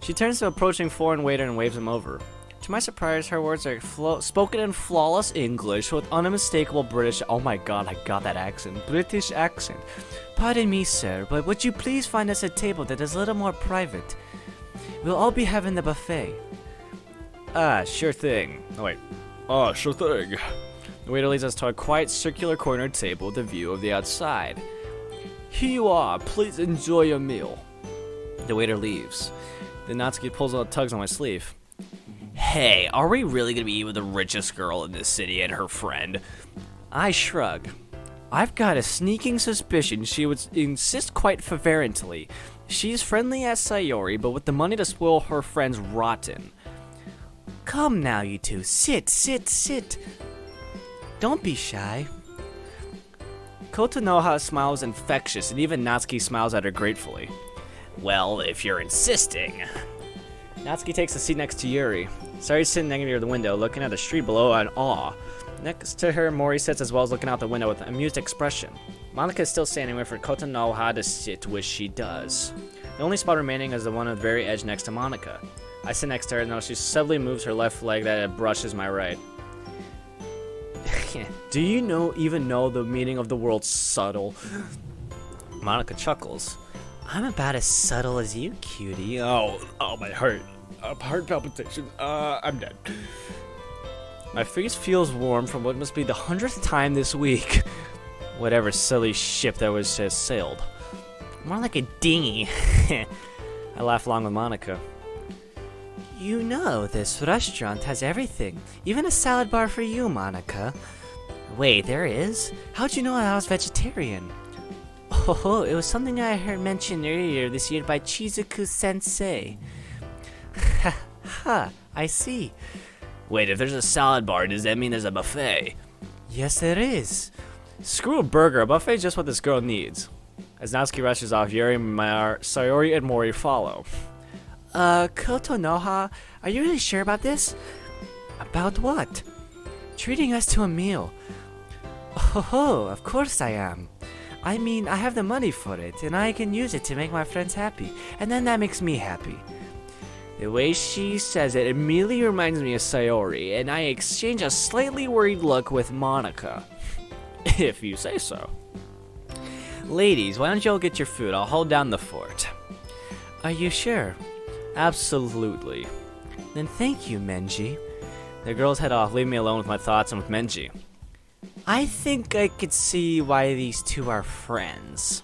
She turns to the approaching foreign waiter and waves him over. To my surprise, her words are spoken in flawless English with unmistakable British. Oh my God, I got that accent. British accent. Pardon me, sir, but would you please find us a table that is a little more private? We'll all be having the buffet. Ah, sure thing. Oh wait. Ah, sure thing. The waiter leads us to a quiet circular corner table with a view of the outside. Here you are, please enjoy your meal. The waiter leaves. Then Natsuki pulls out tugs on my sleeve. Hey, are we really gonna be eating with the richest girl in this city and her friend? I shrug. I've got a sneaking suspicion she would insist quite fervently. She's friendly as Sayori, but with the money to spoil her friends rotten. Come now, you two. Sit. Don't be shy. Kotonoha smiles infectious, and even Natsuki smiles at her gratefully. Well, if you're insisting. Natsuki takes a seat next to Yuri. Sayori's sitting near the window, looking at the street below in awe. Next to her, Mori sits as well as looking out the window with an amused expression. Monica is still standing waiting for Kotonoha to sit, which she does. The only spot remaining is the one at the very edge next to Monica. I sit next to her and notice she subtly moves her left leg that it brushes my right. Do you even know the meaning of the word subtle? Monica chuckles. I'm about as subtle as you, cutie. Oh, my heart. Heart palpitations. I'm dead. My face feels warm from what must be the 100th time this week. Whatever silly ship that was sailed. More like a dinghy. I laugh along with Monica. You know, this restaurant has everything. Even a salad bar for you, Monica. Wait, there is? How'd you know I was vegetarian? Oh, it was something I heard mentioned earlier this year by Chizuku-sensei. Ha, I see. Wait, if there's a salad bar, does that mean there's a buffet? Yes, there is. Screw a burger, a buffet is just what this girl needs. As Natsuki rushes off, Yuri, Sayori, and Mori follow. Kotonoha, are you really sure about this? About what? Treating us to a meal. Oh, of course I am. I mean, I have the money for it, and I can use it to make my friends happy, and then that makes me happy. The way she says it immediately reminds me of Sayori, and I exchange a slightly worried look with Monica. If you say so. Ladies, why don't you all get your food? I'll hold down the fort. Are you sure? Absolutely. Then thank you, Menji. The girls head off, leaving me alone with my thoughts and with Menji. I think I could see why these two are friends.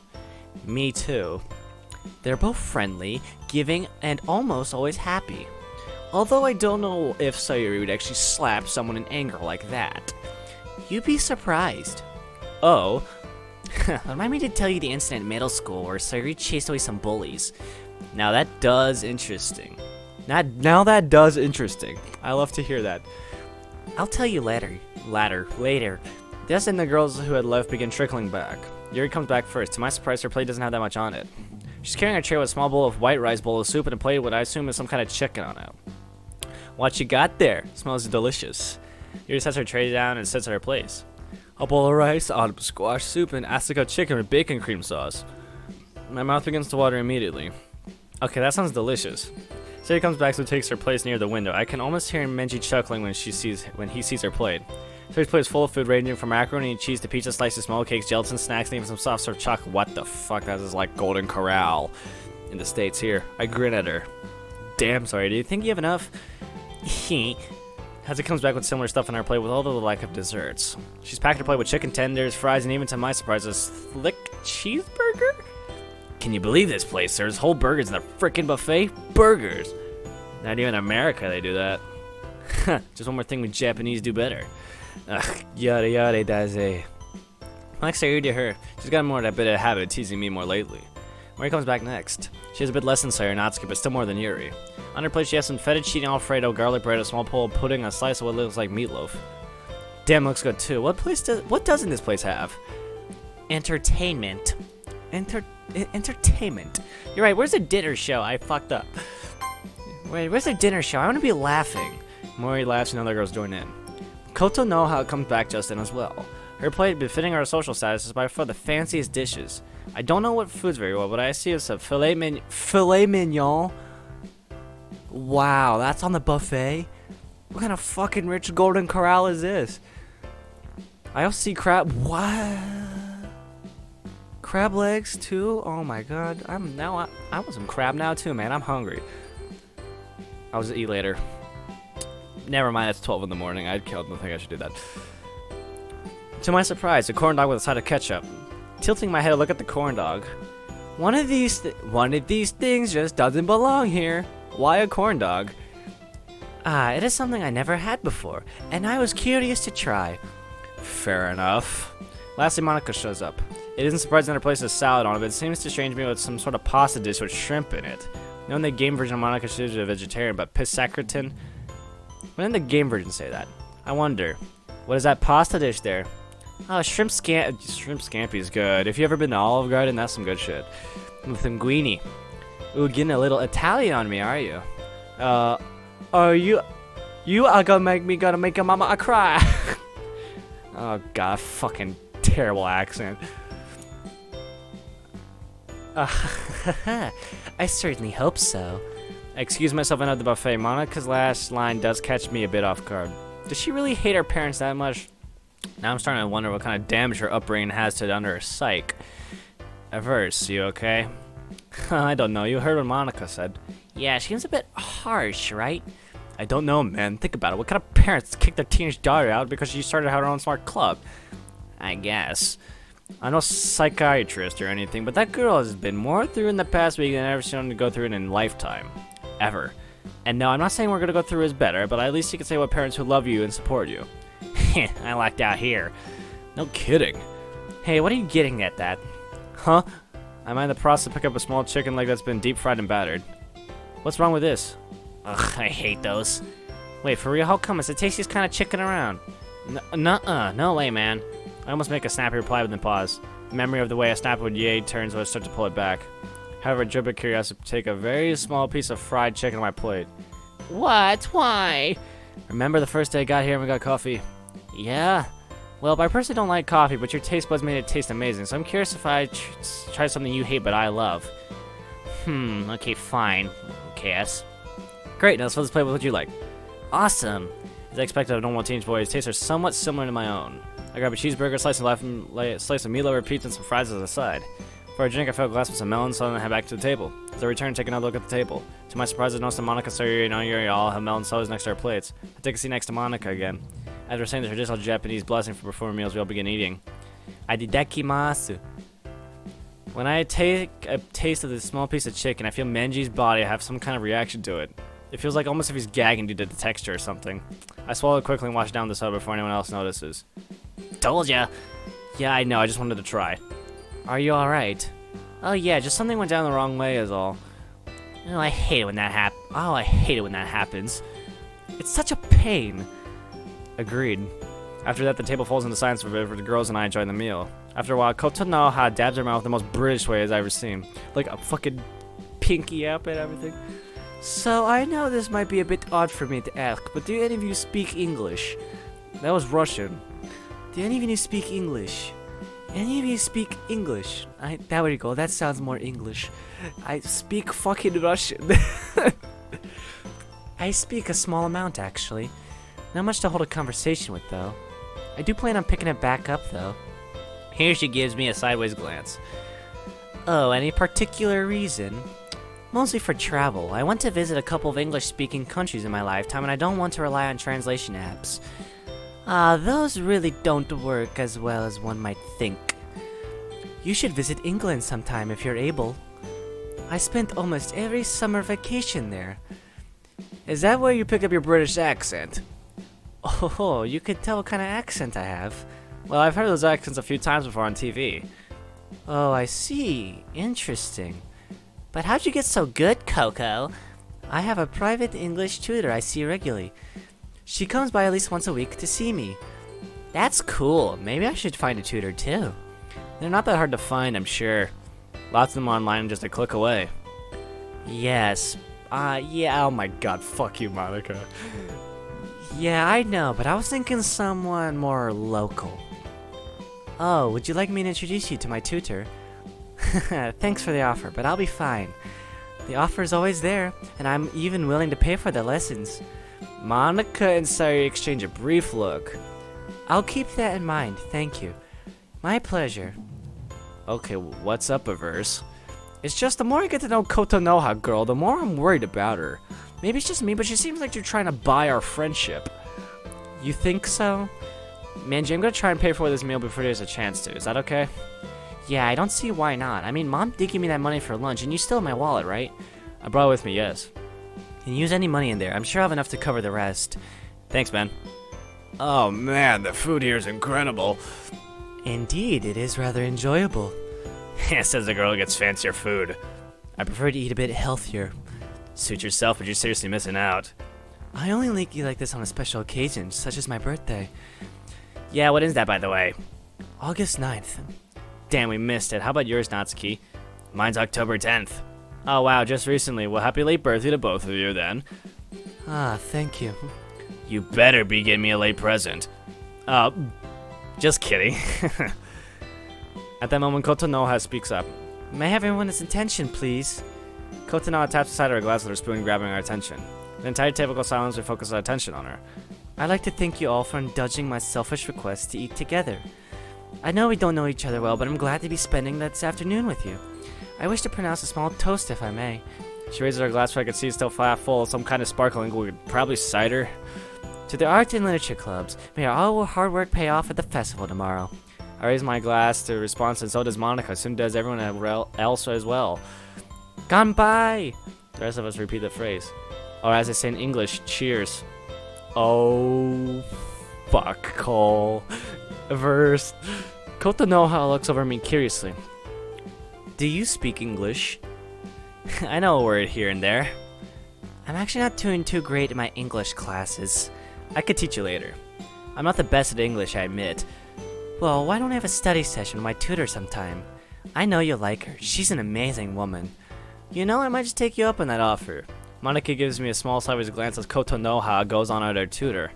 Me too. They're both friendly, giving, and almost always happy. Although I don't know if Sayuri would actually slap someone in anger like that. You'd be surprised. Oh. Remind me to tell you the incident in middle school where Sayuri chased away some bullies. Now that does interesting. Now that does interesting. I love to hear that. I'll tell you later. This and the girls who had left begin trickling back. Yuri comes back first. To my surprise, her plate doesn't have that much on it. She's carrying a tray with a small bowl of white rice, bowl of soup, and a plate with what I assume is some kind of chicken on it. What you got there? Smells delicious. Yuri sets her tray down and sits at her place. A bowl of rice, autumn squash soup, and Asuka chicken with bacon cream sauce. My mouth begins to water immediately. Okay, that sounds delicious. Sayuri comes back, so takes her place near the window. I can almost hear Menji chuckling when he sees her plate. Sayuri's plate is full of food ranging from macaroni and cheese to pizza slices, small cakes, gelatin snacks, and even some soft serve chocolate. What the fuck? That is like Golden Corral in the States here. I grin at her. Damn, sorry. Do you think you have enough? As it comes back with similar stuff on her plate with all the lack of desserts. She's packed her plate with chicken tenders, fries, and even to my surprise, a slick cheeseburger? Can you believe this place serves whole burgers in the frickin' buffet? Burgers! Not even in America they do that. Just one more thing we Japanese do better. Ugh, yada yada daze. Like Sayuri to her, she's got more of that bit of habit of teasing me more lately. Mori comes back next. She has a bit less than Sayuri Natsuki, but still more than Yuri. On her plate she has some fettuccine alfredo, garlic bread, a small bowl of pudding, and a slice of what looks like meatloaf. Damn, looks good too. What doesn't this place have? Entertainment. Entertainment. You're right, where's the dinner show? I fucked up. Wait, where's the dinner show? I want to be laughing. Mori laughs and other girls join in. Koto Noha comes back just then as well. Her plate, befitting her social status, is by far the fanciest dishes. I don't know what foods very well, but I see it's a filet mignon. Wow, that's on the buffet? What kind of fucking rich Golden Corral is this? I also see crab. What? Crab legs too? Oh my god. I want some crab now too, man. I'm hungry. I'll just eat later. Never mind, it's 12 in the morning. I don't think I should do that. To my surprise, a corn dog with a side of ketchup. Tilting my head to look at the corn dog. One of these things just doesn't belong here. Why a corn dog? It is something I never had before, and I was curious to try. Fair enough. Lastly, Monica shows up. It isn't surprising that her place has salad on it, but it seems to strange me with some sort of pasta dish with shrimp in it. Knowing the game version of Monica should be a vegetarian, but Pissacritin? When did the game version say that? I wonder. What is that pasta dish there? Oh, shrimp scampi is good. If you ever been to Olive Garden, that's some good shit. With linguine. Ooh, getting a little Italian on me, are you? Are you are gonna make your mama cry. Oh god, fucking terrible accent. I certainly hope so. I excuse myself and at the buffet. Monica's last line does catch me a bit off guard. Does she really hate her parents that much? Now I'm starting to wonder what kind of damage her upbringing has to under her psyche. Averse, you okay? I don't know. You heard what Monica said. Yeah, she seems a bit harsh, right? I don't know, man. Think about it. What kind of parents kick their teenage daughter out because she started her own smart club? I guess. I'm no psychiatrist or anything, but that girl has been more through in the past week than I've ever seen her to go through it in lifetime. Ever. And no, I'm not saying we're gonna go through is better, but at least you can say what parents who love you and support you. I lucked out here. No kidding. Hey, what are you getting at that? Huh? I'm in the process of picking up a small chicken leg that's been deep fried and battered. What's wrong with this? Ugh, I hate those. Wait, for real? How come? It's the tastiest kind of chicken around. Nuh-uh. No way, man. I almost make a snappy reply but then pause. Memory of the way a snap would yay turns when I start to pull it back. However, a drip of curiosity to take a very small piece of fried chicken on my plate. What? Why? Remember the first day I got here and we got coffee? Yeah? Well, I personally don't like coffee, but your taste buds made it taste amazing, so I'm curious if I try something you hate but I love. Okay, fine. KS. Great, now let's fill this plate with what you like. Awesome! As I expected of normal teenage boys, tastes are somewhat similar to my own. I grab a cheeseburger, slice of meatloaf or pizza, and some fries as a side. For a drink, I fill a glass with some melon, so then I head back to the table. As I return, take another look at the table. To my surprise, I notice that Monica, Sayuri, and Yuri all have melon sodas next to our plates. I take a seat next to Monica again. As we're saying the traditional Japanese blessing for before meals, we all begin eating. Aridakimasu. When I take a taste of this small piece of chicken, I feel Menji's body have some kind of reaction to it. It feels like almost if he's gagging due to the texture or something. I swallow it quickly and wash down the soda before anyone else notices. Told ya. Yeah, I know, I just wanted to try. Are you alright? Oh yeah, just something went down the wrong way is all. Oh, I hate it when that happens. It's such a pain. Agreed. After that, the table falls into silence for a bit for the girls and I join the meal. After a while, Kotonoha dabs her mouth the most British way I've ever seen. Like a fucking pinky up and everything. So, I know this might be a bit odd for me to ask, but do any of you speak English? That was Russian. Do any of you speak English? Any of you speak English? There we go, that sounds more English. I speak fucking Russian. I speak a small amount, actually. Not much to hold a conversation with, though. I do plan on picking it back up, though. Here she gives me a sideways glance. Oh, any particular reason? Mostly for travel. I want to visit a couple of English-speaking countries in my lifetime, and I don't want to rely on translation apps. Those really don't work as well as one might think. You should visit England sometime if you're able. I spent almost every summer vacation there. Is that where you pick up your British accent? Oh, you could tell what kind of accent I have. Well, I've heard those accents a few times before on TV. Oh, I see. Interesting. But how'd you get so good, Coco? I have a private English tutor I see regularly. She comes by at least once a week to see me. That's cool. Maybe I should find a tutor too. They're not that hard to find, I'm sure. Lots of them online just a click away. Yes. Yeah, oh my god, fuck you, Monica. Yeah, I know, but I was thinking someone more local. Oh, would you like me to introduce you to my tutor? Thanks for the offer, but I'll be fine. The offer is always there, and I'm even willing to pay for the lessons. Monica and Sayuri exchange a brief look. I'll keep that in mind, thank you. My pleasure. Okay, what's up, Averse? It's just the more I get to know Kotonoha girl, the more I'm worried about her. Maybe it's just me, but she seems like you're trying to buy our friendship. You think so? Manji, I'm gonna try and pay for this meal before there's a chance to. Is that okay? Yeah, I don't see why not. I mean, Mom did give me that money for lunch, and you still have my wallet, right? I brought it with me, yes. Can use any money in there. I'm sure I have enough to cover the rest. Thanks, man. Oh man, the food here is incredible. Indeed, it is rather enjoyable. Says the girl who gets fancier food. I prefer to eat a bit healthier. Suit yourself, but you're seriously missing out. I only eat like this on a special occasion, such as my birthday. Yeah, what is that, by the way? August 9th. Damn, we missed it. How about yours, Natsuki? Mine's October 10th. Oh wow, just recently. Well, happy late birthday to both of you, then. Ah, thank you. You better be getting me a late present. Just kidding. At that moment, Kotonoha speaks up. May I have everyone's attention, please? Kotonoha taps the side of her glass with her spoon, grabbing our attention. The entire table goes silent as we focus our attention on her. I'd like to thank you all for indulging my selfish request to eat together. I know we don't know each other well, but I'm glad to be spending this afternoon with you. I wish to pronounce a small toast, if I may. She raises her glass so I can see it's still half full of some kind of sparkling liquid, probably cider. To the art and literature clubs, may all our hard work pay off at the festival tomorrow. I raise my glass to response, and so does Monica. Soon does everyone else as well. Ganpai! The rest of us repeat the phrase. Or as they say in English, cheers. Oh, fuck, Cole. Verse. Kotonoha looks over at me curiously. Do you speak English? I know a word here and there. I'm actually not doing too great in my English classes. I could teach you later. I'm not the best at English, I admit. Well, why don't I have a study session with my tutor sometime? I know you'll like her. She's an amazing woman. You know, I might just take you up on that offer. Monica gives me a small sideways glance as Kotonoha goes on at her tutor.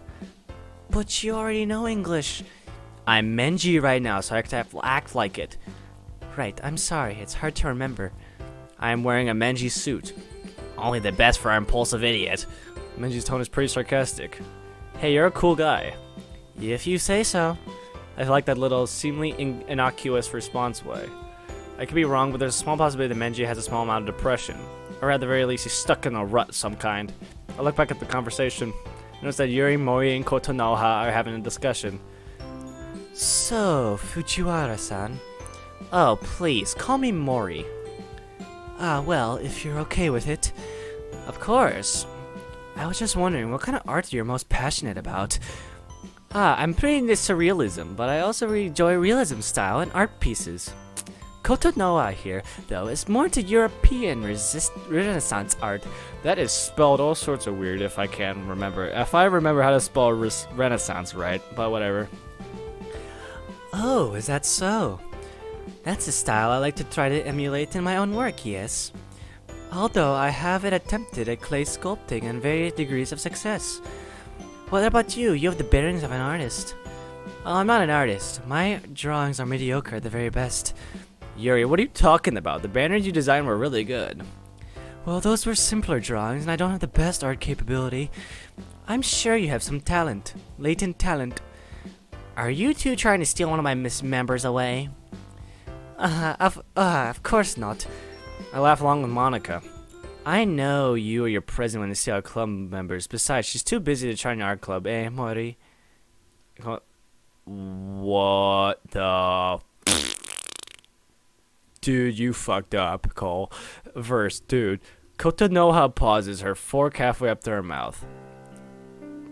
But you already know English. I'm Menji right now, so I have to act like it. Right, I'm sorry. It's hard to remember. I am wearing a Menji suit. Only the best for our impulsive idiot. Menji's tone is pretty sarcastic. Hey, you're a cool guy. If you say so. I like that little seemingly innocuous response way. I could be wrong, but there's a small possibility that Menji has a small amount of depression. Or at the very least, he's stuck in a rut of some kind. I look back at the conversation. Notice that Yuri, Mori, and Kotonoha are having a discussion. So, Fujiwara-san, Oh, please, call me Mori. Well, if you're okay with it. Of course. I was just wondering what kind of art you're most passionate about. I'm pretty into surrealism, but I also really enjoy realism style and art pieces. Kotonoha here, though, is more into European Renaissance art. That is spelled all sorts of weird if I can remember. If I remember how to spell Renaissance right, but whatever. Oh, is that so? That's a style I like to try to emulate in my own work, yes. Although I haven't attempted at clay sculpting in various degrees of success. What about you? You have the bearings of an artist. Oh, I'm not an artist. My drawings are mediocre at the very best. Yuri, what are you talking about? The banners you designed were really good. Well, those were simpler drawings, and I don't have the best art capability. I'm sure you have some talent. Latent talent. Are you two trying to steal one of my members away? Of course not. I laugh along with Monica. I know You or your president when to see our club members. Besides, she's too busy to join our club, eh, Mori? What the... Dude, you fucked up, Cole. Verse, dude. Kotonoha pauses, her fork halfway up to her mouth.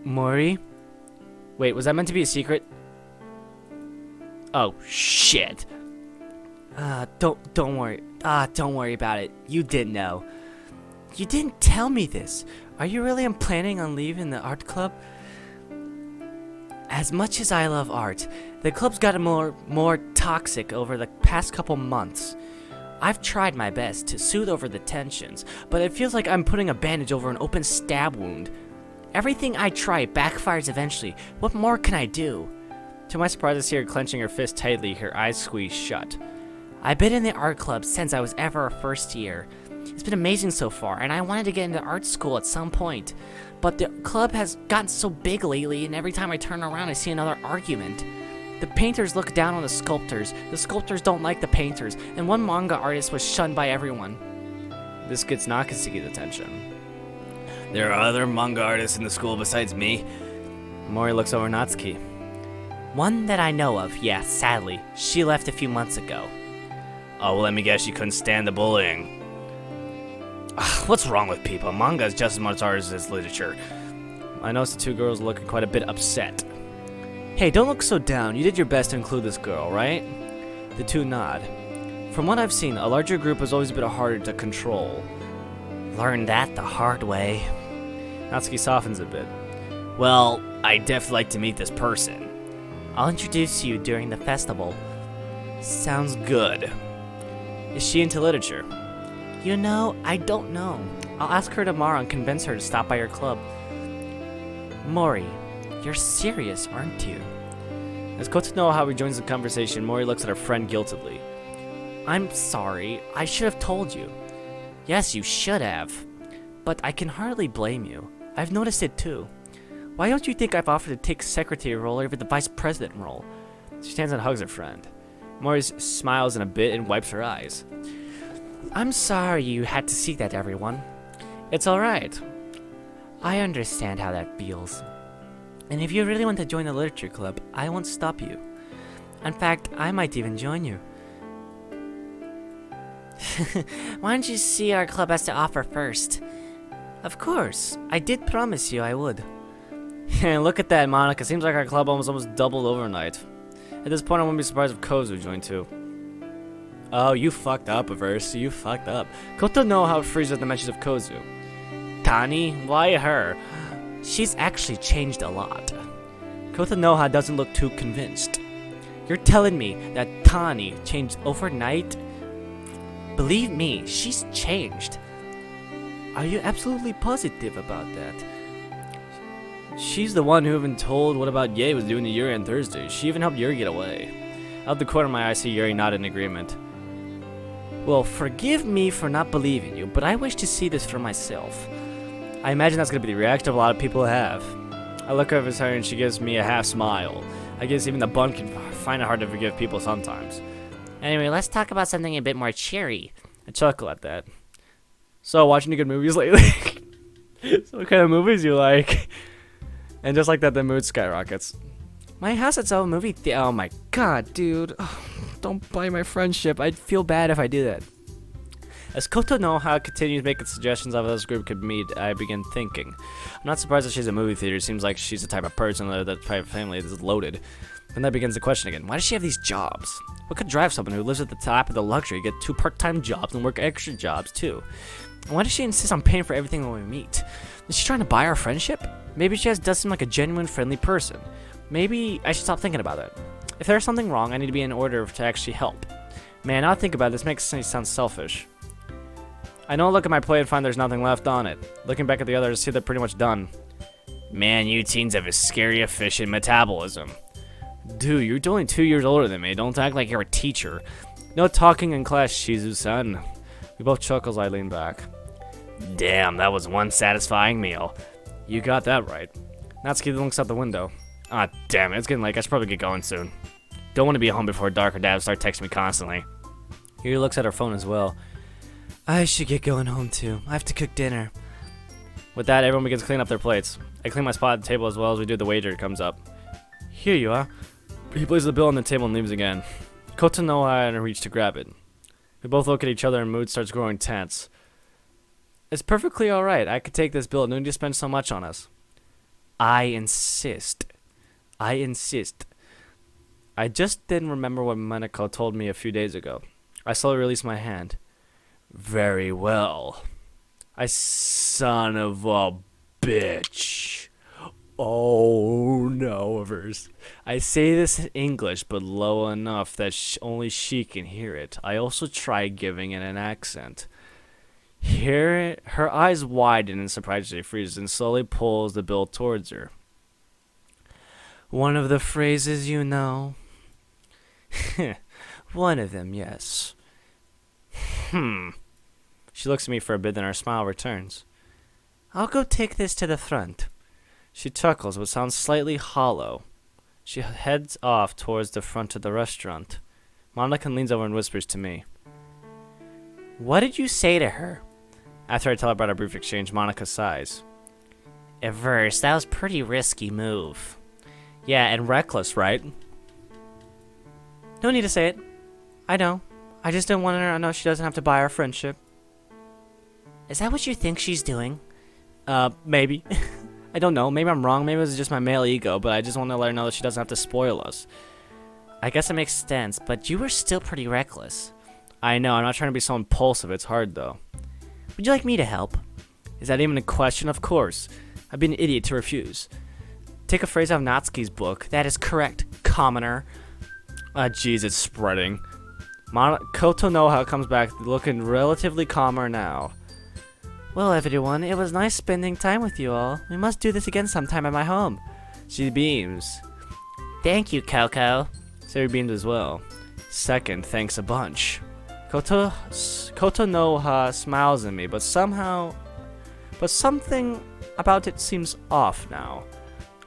Mori? Wait, was that meant to be a secret? Oh, shit. Don't worry. Don't worry about it. You did know. You didn't tell me this. Are you really planning on leaving the art club? As much as I love art, the club's gotten more toxic over the past couple months. I've tried my best to soothe over the tensions, but it feels like I'm putting a bandage over an open stab wound. Everything I try backfires eventually. What more can I do? To my surprise, I see her clenching her fist tightly, her eyes squeezed shut. I've been in the art club since I was ever a first year. It's been amazing so far, and I wanted to get into art school at some point. But the club has gotten so big lately, and every time I turn around, I see another argument. The painters look down on the sculptors don't like the painters, and one manga artist was shunned by everyone. This gets Nakasugi's attention. There are other manga artists in the school besides me? Mori looks over Natsuki. One that I know of, yes, sadly. She left a few months ago. Oh, well, let me guess, you couldn't stand the bullying. What's wrong with people? Manga is just as much art as literature. I noticed the two girls looking quite a bit upset. Hey, don't look so down. You did your best to include this girl, right? The two nod. From what I've seen, a larger group is always a bit harder to control. Learned that the hard way. Natsuki softens a bit. Well, I'd definitely like to meet this person. I'll introduce you during the festival. Sounds good. Is she into literature? You know, I don't know. I'll ask her tomorrow and convince her to stop by your club. Mori, you're serious, aren't you? As Kotonoha rejoins the conversation, Mori looks at her friend guiltily. I'm sorry. I should have told you. Yes, you should have. But I can hardly blame you. I've noticed it too. Why don't you think I've offered to take secretary role over the vice president role? She stands and hugs her friend. Mori smiles in a bit and wipes her eyes. I'm sorry you had to see that, everyone. It's alright. I understand how that feels. And if you really want to join the literature club, I won't stop you. In fact, I might even join you. Why don't you see our club has to offer first? Of course. I did promise you I would. Look at that, Monica. Seems like our club almost doubled overnight. At this point, I wouldn't be surprised if Kozu joined too. Oh, you fucked up, Averse. You fucked up. Kotonoha freezes at the mention of Kozu. Tani? Why her? She's actually changed a lot. Kotonoha doesn't look too convinced. You're telling me that Tani changed overnight? Believe me, she's changed. Are you absolutely positive about that? She's the one who even told what about Ye was doing to Yuri on Thursday. She even helped Yuri get away. Out the corner of my eye, I see Yuri not in agreement. Well, forgive me for not believing you, but I wish to see this for myself. I imagine that's going to be the reaction a lot of people have. I look over at her and she gives me a half smile. I guess even the bun can find it hard to forgive people sometimes. Anyway, let's talk about something a bit more cheery. I chuckle at that. So, watching any good movies lately? So what kind of movies you like? And just like that, the mood skyrockets. My house, it's all movie oh my god, dude. Don't buy my friendship. I'd feel bad if I do that. As Kotonoha continues making suggestions of how this group could meet, I begin thinking. I'm not surprised that she's a movie theater. It seems like she's the type of person that type of family that is loaded. Then that begins the question again. Why does she have these jobs? What could drive someone who lives at the top of the luxury get 2 part-time jobs and work extra jobs too? And why does she insist on paying for everything when we meet? Is she trying to buy our friendship? Maybe she does seem like a genuine, friendly person. Maybe I should stop thinking about it. If there's something wrong, I need to be in order to actually help. Man, now I think about it, this makes me sound selfish. I don't look at my plate and find there's nothing left on it. Looking back at the others, I see they're pretty much done. Man, you teens have a scary efficient metabolism. Dude, you're only 2 years older than me. Don't act like you're a teacher. No talking in class, Shizu-san. We both chuckle as I lean back. Damn, that was one satisfying meal. You got that right. Natsuki looks out the window. Ah, damn it, it's getting late. I should probably get going soon. Don't want to be home before dark or Dad will start texting me constantly. Yuri looks at her phone as well. I should get going home too. I have to cook dinner. With that, everyone begins cleaning up their plates. I clean my spot at the table as well as we do. The waiter comes up. Here you are. He places the bill on the table and leaves again. Kotonoha and I reach to grab it. We both look at each other and mood starts growing tense. It's perfectly alright. I could take this bill. No need to spend so much on us. I insist. I insist. I just didn't remember what Maneko told me a few days ago. I slowly released my hand. Very well. Son of a bitch. Oh, no, verse. I say this in English, but low enough that only she can hear it. I also try giving it an accent. Here, her eyes widen in surprise as she freezes and slowly pulls the bill towards her. One of the phrases you know? One of them, yes. She looks at me for a bit, then her smile returns. I'll go take this to the front. She chuckles, but sounds slightly hollow. She heads off towards the front of the restaurant. Monica leans over and whispers to me. What did you say to her? After I tell her about our brief exchange, Monica sighs. At first, that was a pretty risky move. Yeah, and reckless, right? No need to say it. I know. I just didn't want her to know she doesn't have to buy our friendship. Is that what you think she's doing? Maybe. I don't know. Maybe I'm wrong. Maybe it was just my male ego, but I just want to let her know that she doesn't have to spoil us. I guess it makes sense, but you were still pretty reckless. I know. I'm not trying to be so impulsive. It's hard, though. Would you like me to help? Is that even a question? Of course. I'd be an idiot to refuse. Take a phrase out of Natsuki's book. That is correct, commoner. Jeez, it's spreading. Kotonoha comes back looking relatively calmer now. Well, everyone, it was nice spending time with you all. We must do this again sometime at my home. She beams. Thank you, Coco. Sari beamed as well. Second, thanks a bunch. Kotonoha smiles at me, but something about it seems off now.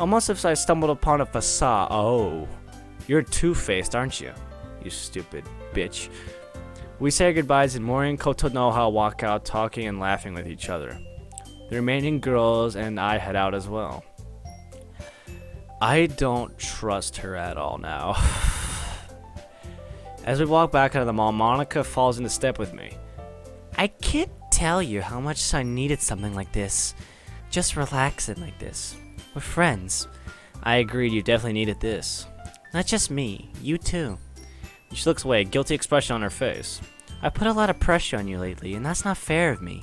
Almost as if I stumbled upon a facade. Oh, you're two-faced, aren't you? You stupid bitch. We say goodbyes and Mori and Kotonoha walk out talking and laughing with each other. The remaining girls and I head out as well. I don't trust her at all now. As we walk back out of the mall, Monica falls into step with me. I can't tell you how much I needed something like this. Just relaxing like this. We're friends. I agreed, you definitely needed this. Not just me, you too. She looks away, a guilty expression on her face. I put a lot of pressure on you lately, and that's not fair of me.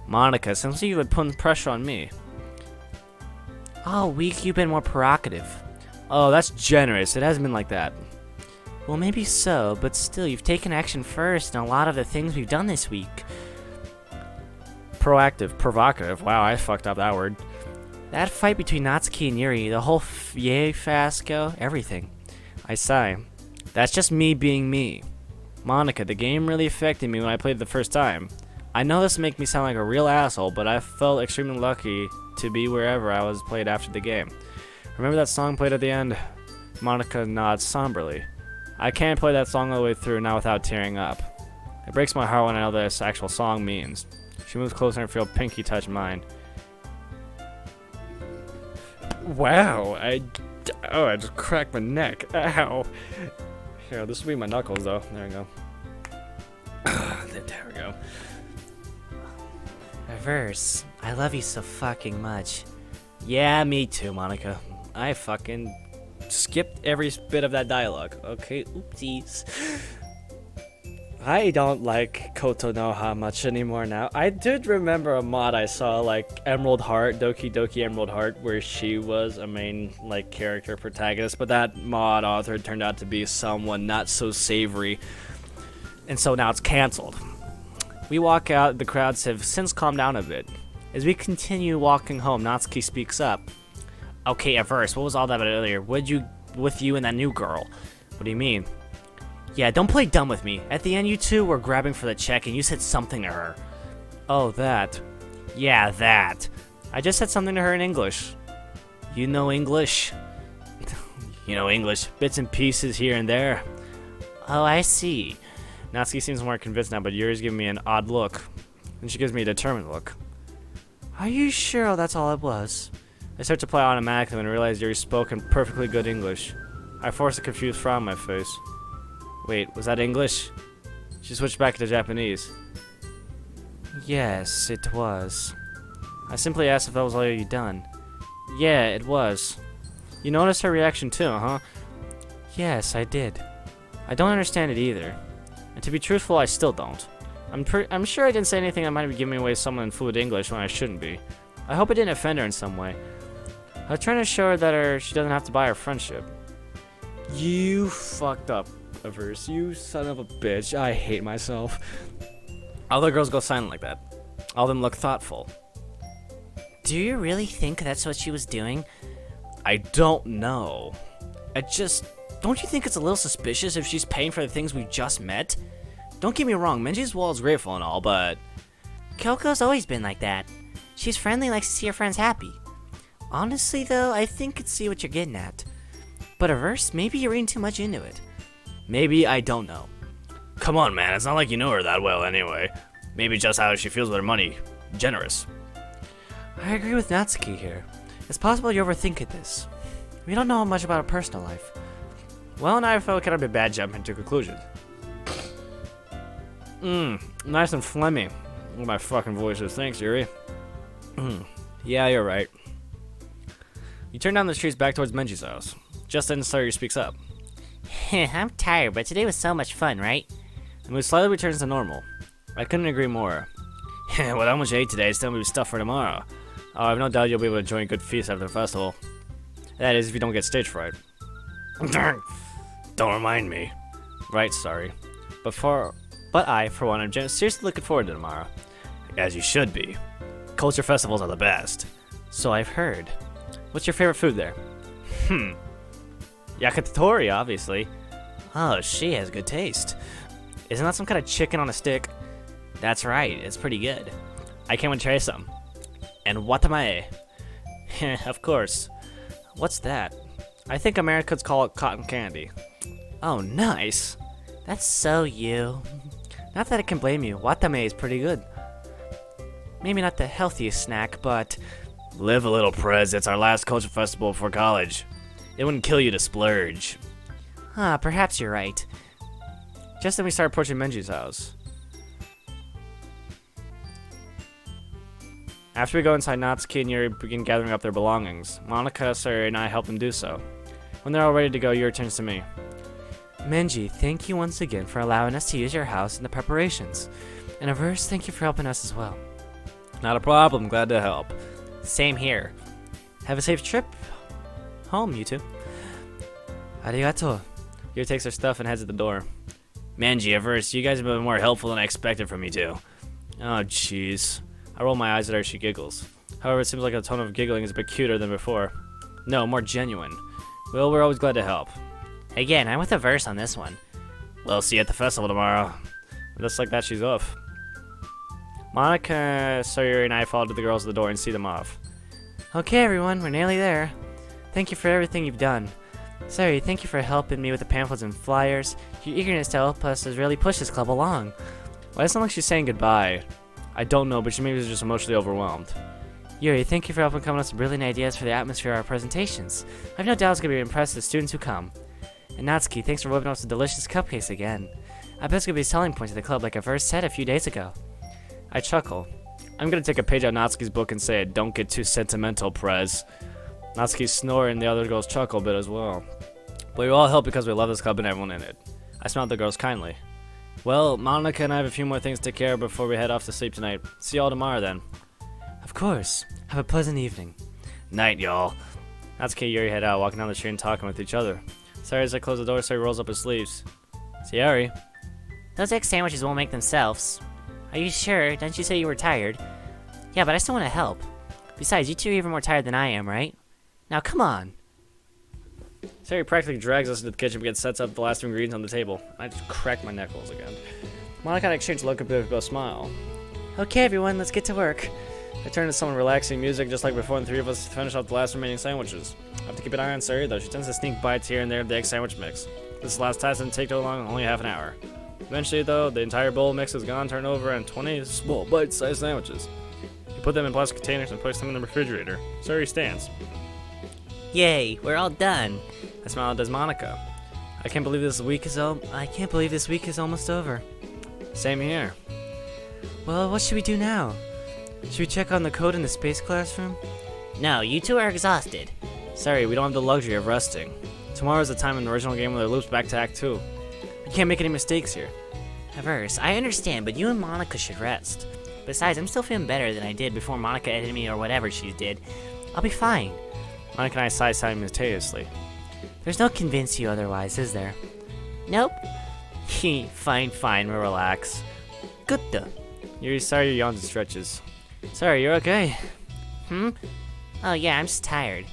Monica, since you would put pressure on me. All week you've been more provocative. Oh, that's generous. It hasn't been like that. Well, maybe so, but still, you've taken action first in a lot of the things we've done this week. Proactive, provocative. Wow, I fucked up that word. That fight between Natsuki and Yuri, the whole yay fiasco, everything. I sigh. That's just me being me. Monica, the game really affected me when I played it the first time. I know this makes me sound like a real asshole, but I felt extremely lucky to be wherever I was played after the game. Remember that song played at the end? Monica nods somberly. I can't play that song all the way through now without tearing up. It breaks my heart when I know what this actual song means. She moves closer and I feel Pinky touch mine. Wow, I just cracked my neck. Ow. Here, this will be my knuckles, though. There we go. There we go. Reverse, I love you so fucking much. Yeah, me too, Monica. I fucking skipped every bit of that dialogue. Okay, oopsies. I don't like Kotonoha much anymore now. I did remember a mod I saw, like Emerald Heart, Doki Doki Emerald Heart, where she was a main like character protagonist, but that mod author turned out to be someone not so savory, and so now it's canceled. We walk out, the crowds have since calmed down a bit. As we continue walking home, Natsuki speaks up. Okay, at first, what was all that about earlier? With you and that new girl? What do you mean? Yeah, don't play dumb with me. At the end, you two were grabbing for the check and you said something to her. Oh, that. Yeah, that. I just said something to her in English. You know English? You know English. Bits and pieces here and there. Oh, I see. Natsuki seems more convinced now, but Yuri's giving me an odd look. And she gives me a determined look. Are you sure that's all it was? I start to play automatically when I realize Yuri spoke in perfectly good English. I force a confused frown on my face. Wait, was that English? She switched back to Japanese. Yes, it was. I simply asked if that was all you'd done. Yeah, it was. You noticed her reaction too, huh? Yes, I did. I don't understand it either. And to be truthful, I still don't. I'm sure I didn't say anything that might be giving away someone in fluent English when I shouldn't be. I hope it didn't offend her in some way. I was trying to show her that she doesn't have to buy our friendship. You fucked up, Averse. You son of a bitch. I hate myself. All the girls go silent like that. All of them look thoughtful. Do you really think that's what she was doing? I don't know. Don't you think it's a little suspicious if she's paying for the things we just met? Don't get me wrong, Menji's wall is grateful and all, but... Kyoko's always been like that. She's friendly, likes to see her friends happy. Honestly, though, I think I could see what you're getting at. But Averse, maybe you're reading too much into it. Maybe, I don't know. Come on, man, it's not like you know her that well anyway. Maybe just how she feels with her money. Generous. I agree with Natsuki here. It's possible you're overthinking this. We don't know much about her personal life. Well, and I felt kind of a bad jumping to conclusions. Nice and phlegmy. What my fucking voice is. Thanks, Yuri. Yeah, you're right. You turn down the streets back towards Menji's house. Just then, Sayuri speaks up. I'm tired, but today was so much fun, right? The mood slightly returns to normal. I couldn't agree more. Well, how much you ate today is still be stuff for tomorrow. Oh, I have no doubt you'll be able to enjoy a good feast after the festival. That is, if you don't get stage fright. Don't remind me. Right, sorry. But I, for one, am seriously looking forward to tomorrow. As you should be. Culture festivals are the best. So I've heard. What's your favorite food there? Yakitori, obviously. Oh, she has good taste. Isn't that some kind of chicken on a stick? That's right, it's pretty good. I can't wait to try some. And watamae. Of course. What's that? I think Americans call it cotton candy. Oh, nice. That's so you. Not that I can blame you. Watame is pretty good. Maybe not the healthiest snack, but... Live a little, Prez. It's our last culture festival before college. It wouldn't kill you to splurge. Perhaps you're right. Just then we start approaching Menji's house. After we go inside, Natsuki and Yuri begin gathering up their belongings. Monica, Sayuri, and I help them do so. When they're all ready to go, Yuri turns to me. Menji, thank you once again for allowing us to use your house in the preparations. And Averse, thank you for helping us as well. Not a problem, glad to help. Same here. Have a safe trip home, you two. Arigato. Yuri takes her stuff and heads at the door. Menji, Averse, you guys have been more helpful than I expected from you two. Oh, jeez. I roll my eyes at her as she giggles. However, it seems like the tone of giggling is a bit cuter than before. No, more genuine. Well, we're always glad to help. Again, I'm with Averse on this one. We'll see you at the festival tomorrow. Just like that, she's off. Monica, Sayuri, and I follow the girls to the door and see them off. Okay, everyone, we're nearly there. Thank you for everything you've done. Sayuri, thank you for helping me with the pamphlets and flyers. Your eagerness to help us has really pushed this club along. Why does it sound like she's saying goodbye? I don't know, but she maybe is just emotionally overwhelmed. Yuri, thank you for helping come up with some brilliant ideas for the atmosphere of our presentations. I have no doubt it's going to be impressed with the students who come. And Natsuki, thanks for whipping up some delicious cupcakes again. I bet it's gonna be a selling point to the club like I first said a few days ago. I chuckle. I'm gonna take a page out of Natsuki's book and say, don't get too sentimental, Prez. Natsuki snore and the other girls chuckle a bit as well. But we all help because we love this club and everyone in it. I smiled at the girls kindly. Well, Monica and I have a few more things to take care of before we head off to sleep tonight. See y'all tomorrow then. Of course. Have a pleasant evening. Night, y'all. Natsuki and Yuri head out, walking down the street and talking with each other. Sorry, as I close the door, Sayori rolls up his sleeves. Sayori. Those egg sandwiches won't make themselves. Are you sure? Didn't you say you were tired? Yeah, but I still want to help. Besides, you two are even more tired than I am, right? Now, come on. Sayori practically drags us into the kitchen and sets up the last ingredients on the table. I just crack my knuckles again. Monica and I exchange a look with a smile. Okay, everyone, let's get to work. I turn to some relaxing music just like before, and the three of us finish off the last remaining sandwiches. I have to keep an eye on Sayori though. She tends to sneak bites here and there of the egg sandwich mix. This last task didn't take too long, only half an hour. Eventually though, the entire bowl mix is gone, turned over, and 20 small bite-sized sandwiches. You put them in plastic containers and place them in the refrigerator. Sayori stands. Yay, we're all done. I smile at Monica. I can't believe this week is almost over. Same here. Well, what should we do now? Should we check on the code in the space classroom? No, you two are exhausted. Sorry, we don't have the luxury of resting. Tomorrow's the time in the original game where it loops back to Act 2. We can't make any mistakes here. Verse, I understand, but you and Monica should rest. Besides, I'm still feeling better than I did before Monica edited me or whatever she did. I'll be fine. Monica and I sigh simultaneously. There's no convince you otherwise, is there? Nope. Fine, we'll relax. Good though. Yuri, sorry your yawns and stretches. Sorry, you're okay. Oh yeah, I'm just tired.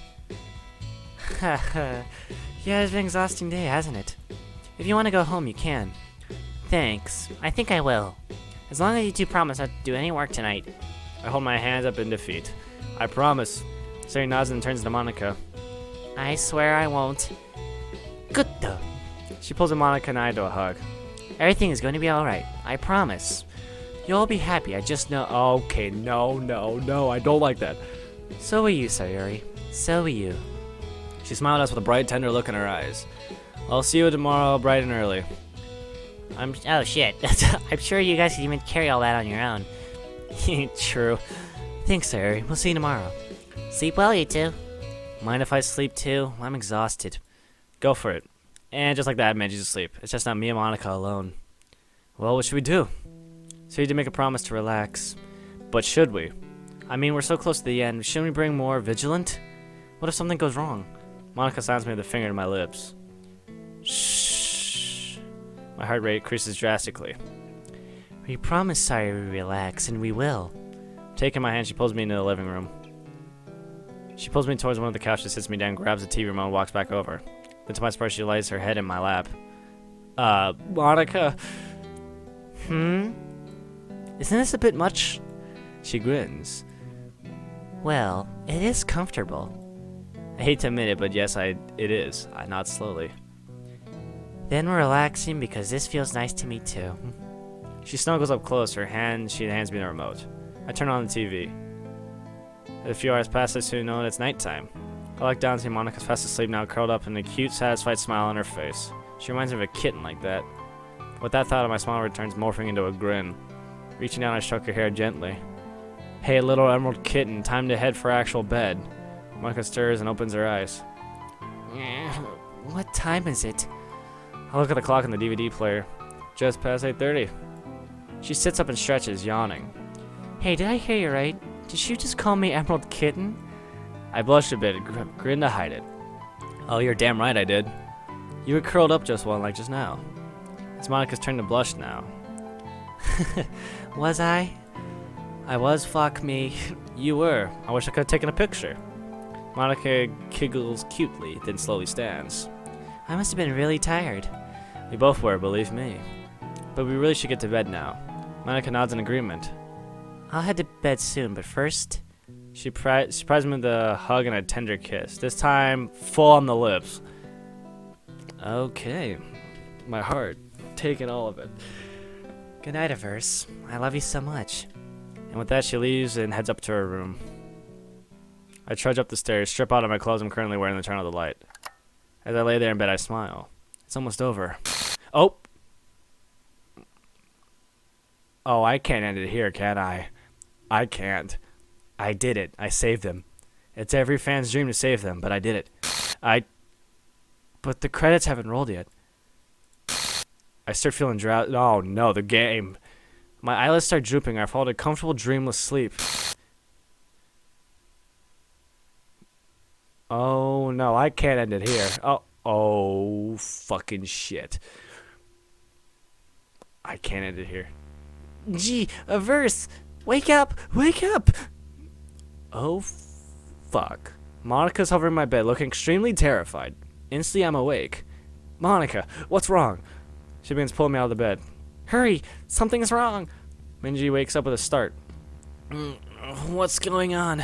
Yeah, it's been an exhausting day, hasn't it? If you want to go home, you can. Thanks. I think I will. As long as you two promise not to do any work tonight. I hold my hands up in defeat. I promise. Sayori nods and turns to Monica. I swear I won't. Good though. She pulls Monica and I into a hug. Everything is going to be alright. I promise. You'll all be happy, I just know. Okay, no, I don't like that. So will you, Sayori. So will you. She smiled at us with a bright, tender look in her eyes. I'll see you tomorrow bright and early. Oh shit. I'm sure you guys can even carry all that on your own. True. Thanks, Sayori. We'll see you tomorrow. Sleep well, you two. Mind if I sleep too? I'm exhausted. Go for it. And just like that, I managed to sleep. It's just not me and Monica alone. Well, what should we do? So you did make a promise to relax. But should we? I mean, we're so close to the end. Shouldn't we bring more vigilant? What if something goes wrong? Monica signs me with a finger to my lips. Shh. My heart rate increases drastically. We promised Sayori we relax, and we will. Taking my hand, she pulls me into the living room. She pulls me towards one of the couches, sits me down, grabs the TV remote, and walks back over. Then to my surprise, she lays her head in my lap. Monica? Isn't this a bit much? She grins. Well, it is comfortable. I hate to admit it, but yes, it is. I nod slowly. Then we're relaxing because this feels nice to me too. She snuggles up close, she hands me the remote. I turn on the TV. A few hours pass, I soon know it's nighttime. I look down and see Monica's fast asleep now, curled up in a cute, satisfied smile on her face. She reminds me of a kitten like that. With that thought, my smile returns, morphing into a grin. Reaching down, I stroke her hair gently. Hey, little emerald kitten, time to head for actual bed. Monica stirs and opens her eyes. What time is it? I look at the clock on the DVD player. Just past 8:30. She sits up and stretches, yawning. Hey, did I hear you right? Did you just call me Emerald Kitten? I blushed a bit, grinned to hide it. Oh, you're damn right I did. You were curled up just now. It's Monica's turn to blush now. Was I? I was, fuck me. You were. I wish I could have taken a picture. Monica giggles cutely, then slowly stands. I must have been really tired. We both were, believe me. But we really should get to bed now. Monica nods in agreement. I'll head to bed soon, but first... She surprised me with a hug and a tender kiss. This time, full on the lips. Okay. My heart, taking all of it. Good night, Averse. I love you so much. And with that, she leaves and heads up to her room. I trudge up the stairs, strip out of my clothes I'm currently wearing, and turn on the light. As I lay there in bed, I smile. It's almost over. Oh! Oh, I can't end it here, can I? I can't. I did it. I saved them. It's every fan's dream to save them, but I did it. But the credits haven't rolled yet. I start feeling drowsy. Oh no, the game. My eyelids start drooping. I fall into comfortable, dreamless sleep. Oh no, I can't end it here. Oh, fucking shit. I can't end it here. Gee, a verse! Wake up! Wake up! Oh, fuck. Monica's hovering in my bed, looking extremely terrified. Instantly, I'm awake. Monica, what's wrong? She begins pulling me out of the bed. Hurry! Something's wrong! Minji wakes up with a start. What's going on?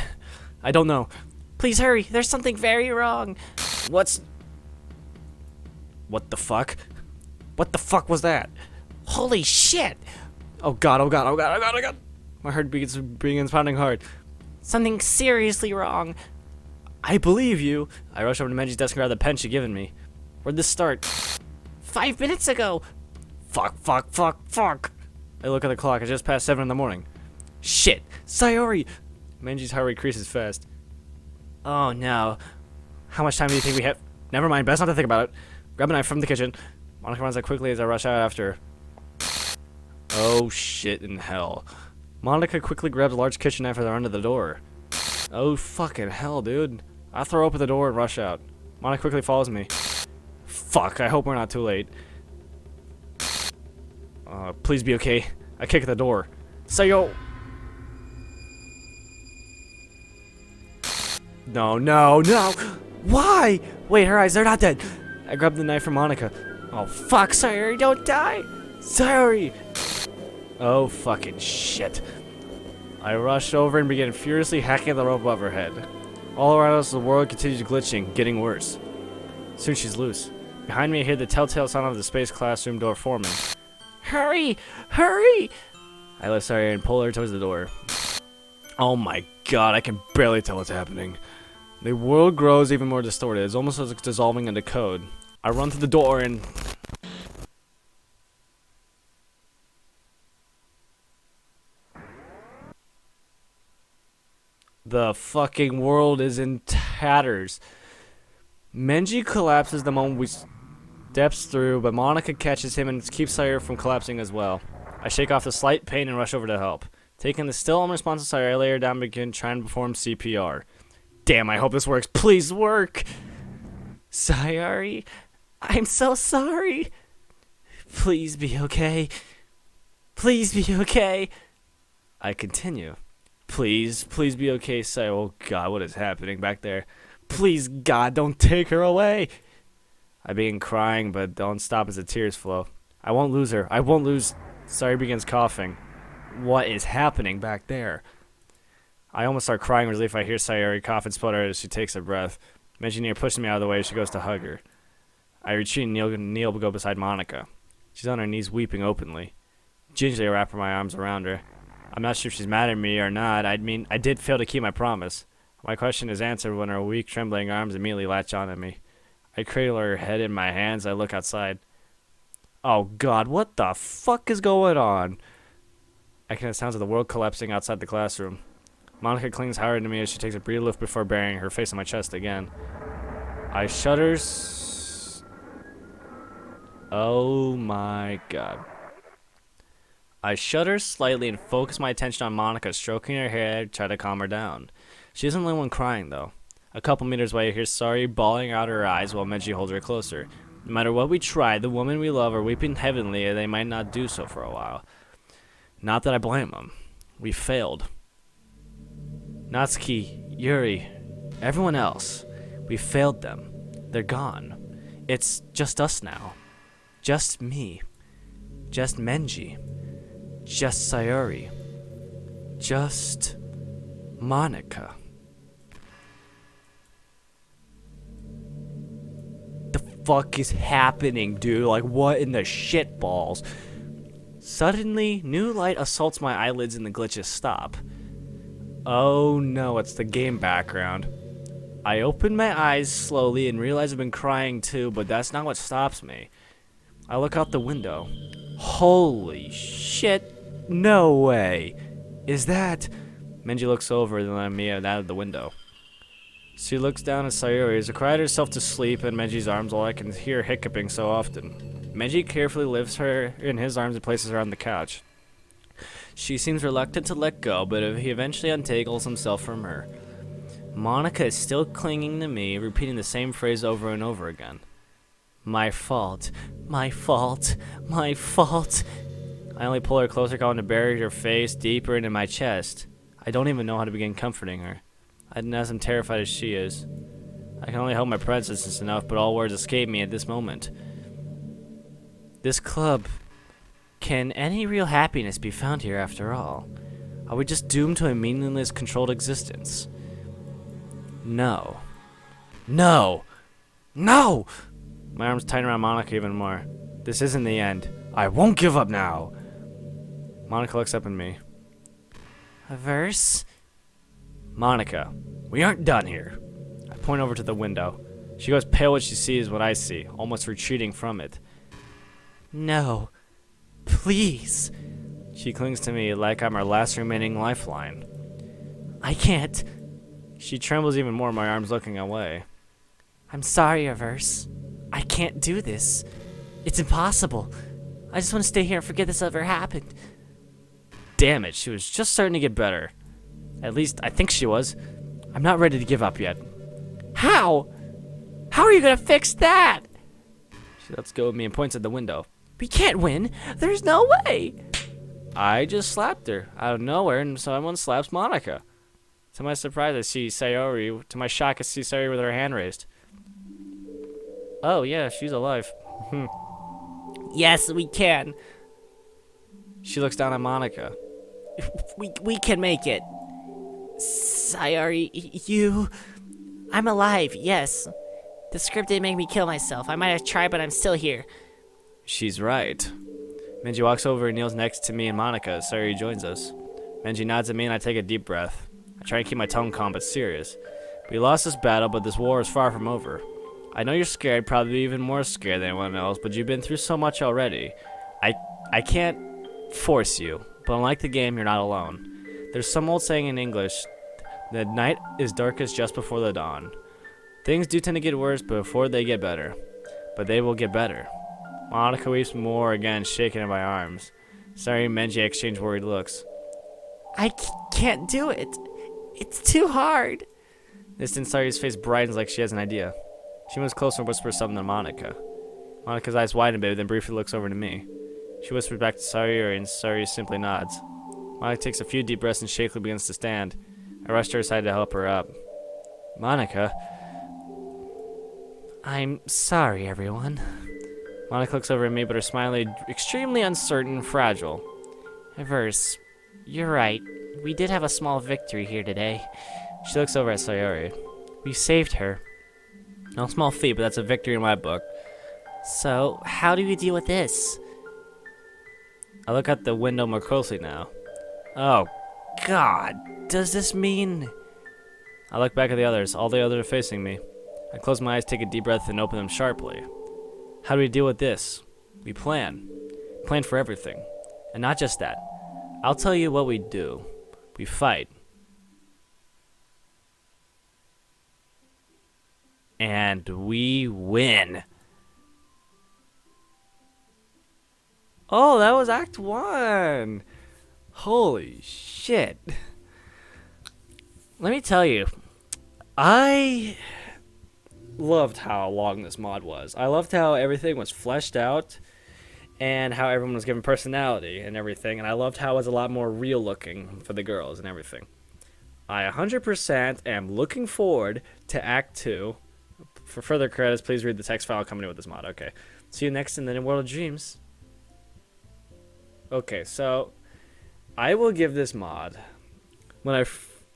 I don't know. Please hurry! There's something very wrong! What the fuck? What the fuck was that? Holy shit! Oh god, oh god, oh god, oh god, oh god! My heart begins pounding hard. Something seriously wrong. I believe you. I rush over to Menji's desk and grab the pen she'd given me. Where'd this start? 5 minutes ago! Fuck, fuck, fuck, fuck! I look at the clock. It's just past 7 in the morning. Shit! Sayori! Menji's heart rate increases fast. Oh no. How much time do you think we have? Never mind, best not to think about it. Grab a knife from the kitchen. Monica runs out quickly as I rush out after her. Oh shit in hell. Monica quickly grabs a large kitchen knife as I run to the door. Oh fucking hell, dude. I throw open the door and rush out. Monica quickly follows me. Fuck, I hope we're not too late. Please be okay. I kick at the door. Sayo! No, no, no! Why? Wait, her eyes, they're not dead. I grabbed the knife from Monica. Oh fuck, Sayori, don't die! Sayori! Oh fucking shit. I rushed over and began furiously hacking at the rope above her head. All around us, the world continues glitching, getting worse. Soon she's loose. Behind me, I hear the telltale sound of the space classroom door forming. Hurry! Hurry! I lift Sayori and pull her towards the door. Oh my god, I can barely tell what's happening. The world grows even more distorted. It's almost as if it's dissolving into code. I run through the door and... the fucking world is in tatters. Menji collapses the moment we steps through, but Monica catches him and keeps Sayori from collapsing as well. I shake off the slight pain and rush over to help. Taking the still unresponsive Sayori, I lay her down and begin trying to perform CPR. Damn, I hope this works. Please work! Sayori, I'm so sorry. Please be okay. Please be okay. I continue. Please be okay, Sayori. Oh god, what is happening back there? Please, God, don't take her away! I begin crying, but don't stop as the tears flow. I won't lose her. I won't lose... Sayori begins coughing. What is happening back there? I almost start crying with relief. I hear Sayori cough and sputter as she takes a breath. Engineer pushes me out of the way as she goes to hug her. I retreat and kneel go beside Monica. She's on her knees weeping openly. Gingerly, I wrap my arms around her. I'm not sure if she's mad at me or not. I mean, I did fail to keep my promise. My question is answered when her weak, trembling arms immediately latch onto me. I cradle her head in my hands. I look outside. Oh god, what the fuck is going on? I can hear the sounds of the world collapsing outside the classroom. Monica clings hard to me as she takes a breather lift before burying her face on my chest again. I shudder. Oh my god. I shudder slightly and focus my attention on Monica, stroking her hair to try to calm her down. She isn't the only one crying, though. A couple meters away, I hear Sayori bawling out her eyes while Menji holds her closer. No matter what we try, the women we love are weeping heavily, and they might not do so for a while. Not that I blame them. We failed. Natsuki, Yuri, everyone else. We failed them. They're gone. It's just us now. Just me. Just Menji. Just Sayori. Just Monica. The fuck is happening, dude? Like, what in the shit balls? Suddenly, new light assaults my eyelids and the glitches stop. Oh no, it's the game background. I open my eyes slowly and realize I've been crying too, but that's not what stops me. I look out the window. Holy shit, no way. Is that... Menji looks over then at me and out of the window. She looks down at Sayori as she cried herself to sleep in Menji's arms while I can hear hiccuping so often. Menji carefully lifts her in his arms and places her on the couch. She seems reluctant to let go, but he eventually untangles himself from her. Monica is still clinging to me, repeating the same phrase over and over again. My fault, my fault, my fault. I only pull her closer, going to bury her face deeper into my chest. I don't even know how to begin comforting her. I'm as terrified as she is. I can only hope my presence is enough, but all words escape me at this moment. This club... Can any real happiness be found here after all? Are we just doomed to a meaningless, controlled existence? No. No! No! My arms tighten around Monica even more. This isn't the end. I won't give up now! Monica looks up at me. A verse? Monica, we aren't done here. I point over to the window. She goes pale when she sees what I see, almost retreating from it. No. Please. She clings to me like I'm her last remaining lifeline. I can't. She trembles even more, my arms looking away. I'm sorry, Averse. I can't do this. It's impossible. I just want to stay here and forget this ever happened. Damn it, she was just starting to get better. At least, I think she was. I'm not ready to give up yet. How? How are you gonna fix that? She lets go of me and points at the window. We can't win. There's no way. I just slapped her out of nowhere, and someone slaps Monica. To my surprise, I see Sayori. To my shock, I see Sayori with her hand raised. Oh, yeah, she's alive. Yes, we can. She looks down at Monica. We can make it. Sayori, you... I'm alive, yes. The script didn't make me kill myself. I might have tried, but I'm still here. She's right. Menji walks over and kneels next to me and Monica. Sayori joins us. Menji nods at me and I take a deep breath. I try and keep my tone calm but serious. We lost this battle, but this war is far from over. I know you're scared, probably even more scared than anyone else, but you've been through so much already. I can't force you, but unlike the game, you're not alone. There's some old saying in English, the night is darkest just before the dawn. Things do tend to get worse before they get better, but they will get better. Monica weeps more again, shaking in my arms. Sayori and Menji exchange worried looks. I can't do it. It's too hard. This instant Sayori's face brightens like she has an idea. She moves closer and whispers something to Monica. Monica's eyes widen a bit, then briefly looks over to me. She whispers back to Sayori, and Sayori simply nods. Monica takes a few deep breaths and shakily begins to stand. I rush to her side to help her up. Monica. I'm sorry, everyone. Monica looks over at me, but her smile is extremely uncertain and fragile. Averse, you're right. We did have a small victory here today. She looks over at Sayori. We saved her. No small feat, but that's a victory in my book. So, how do we deal with this? I look out the window more closely now. Oh, God. Does this mean... I look back at the others. All the others are facing me. I close my eyes, take a deep breath, and open them sharply. How do we deal with this? We plan. Plan for everything. And not just that. I'll tell you what we do. We fight. And we win. Oh, that was Act 1. Holy shit. Let me tell you, I loved how long this mod was. I loved how everything was fleshed out and how everyone was given personality and everything. And I loved how it was a lot more real looking for the girls and everything. I 100% am looking forward to Act 2. For further credits, please read the text file accompanied with this mod. Okay. See you next in the World of Dreams. Okay, so I will give this mod, when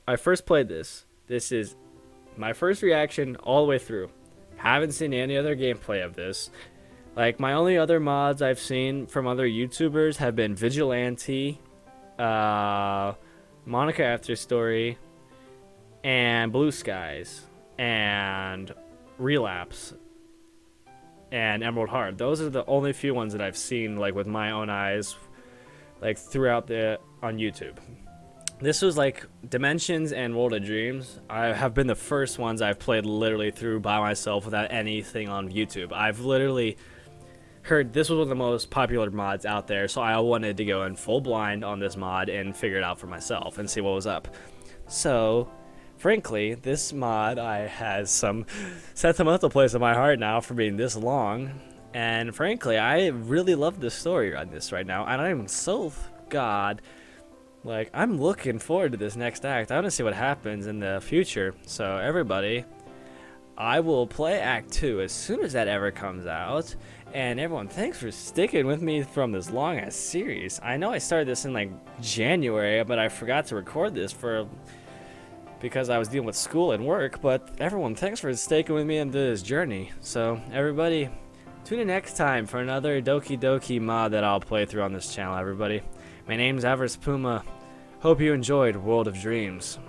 I first played this is my first reaction all the way through. Haven't seen any other gameplay of this. Like, my only other mods I've seen from other YouTubers have been Vigilante, Monica After Story, and Blue Skies. and Relapse and Emerald Heart. Those are the only few ones that I've seen like with my own eyes, like throughout on YouTube. This was like Dimensions and World of Dreams. I have been the first ones I've played literally through by myself without anything on YouTube. I've literally heard this was one of the most popular mods out there, so I wanted to go in full blind on this mod and figure it out for myself and see what was up. So, frankly, this mod has some sentimental place in my heart now for being this long, and frankly, I really love the story on this right now, and I'm so like, I'm looking forward to this next act. I want to see what happens in the future. So, everybody, I will play Act 2 as soon as that ever comes out. And everyone, thanks for sticking with me from this long-ass series. I know I started this in, like, January, but I forgot to record this because I was dealing with school and work. But everyone, thanks for sticking with me into this journey. So, everybody, tune in next time for another Doki Doki mod that I'll play through on this channel, everybody. My name's Avarice Puma. Hope you enjoyed World of Dreams.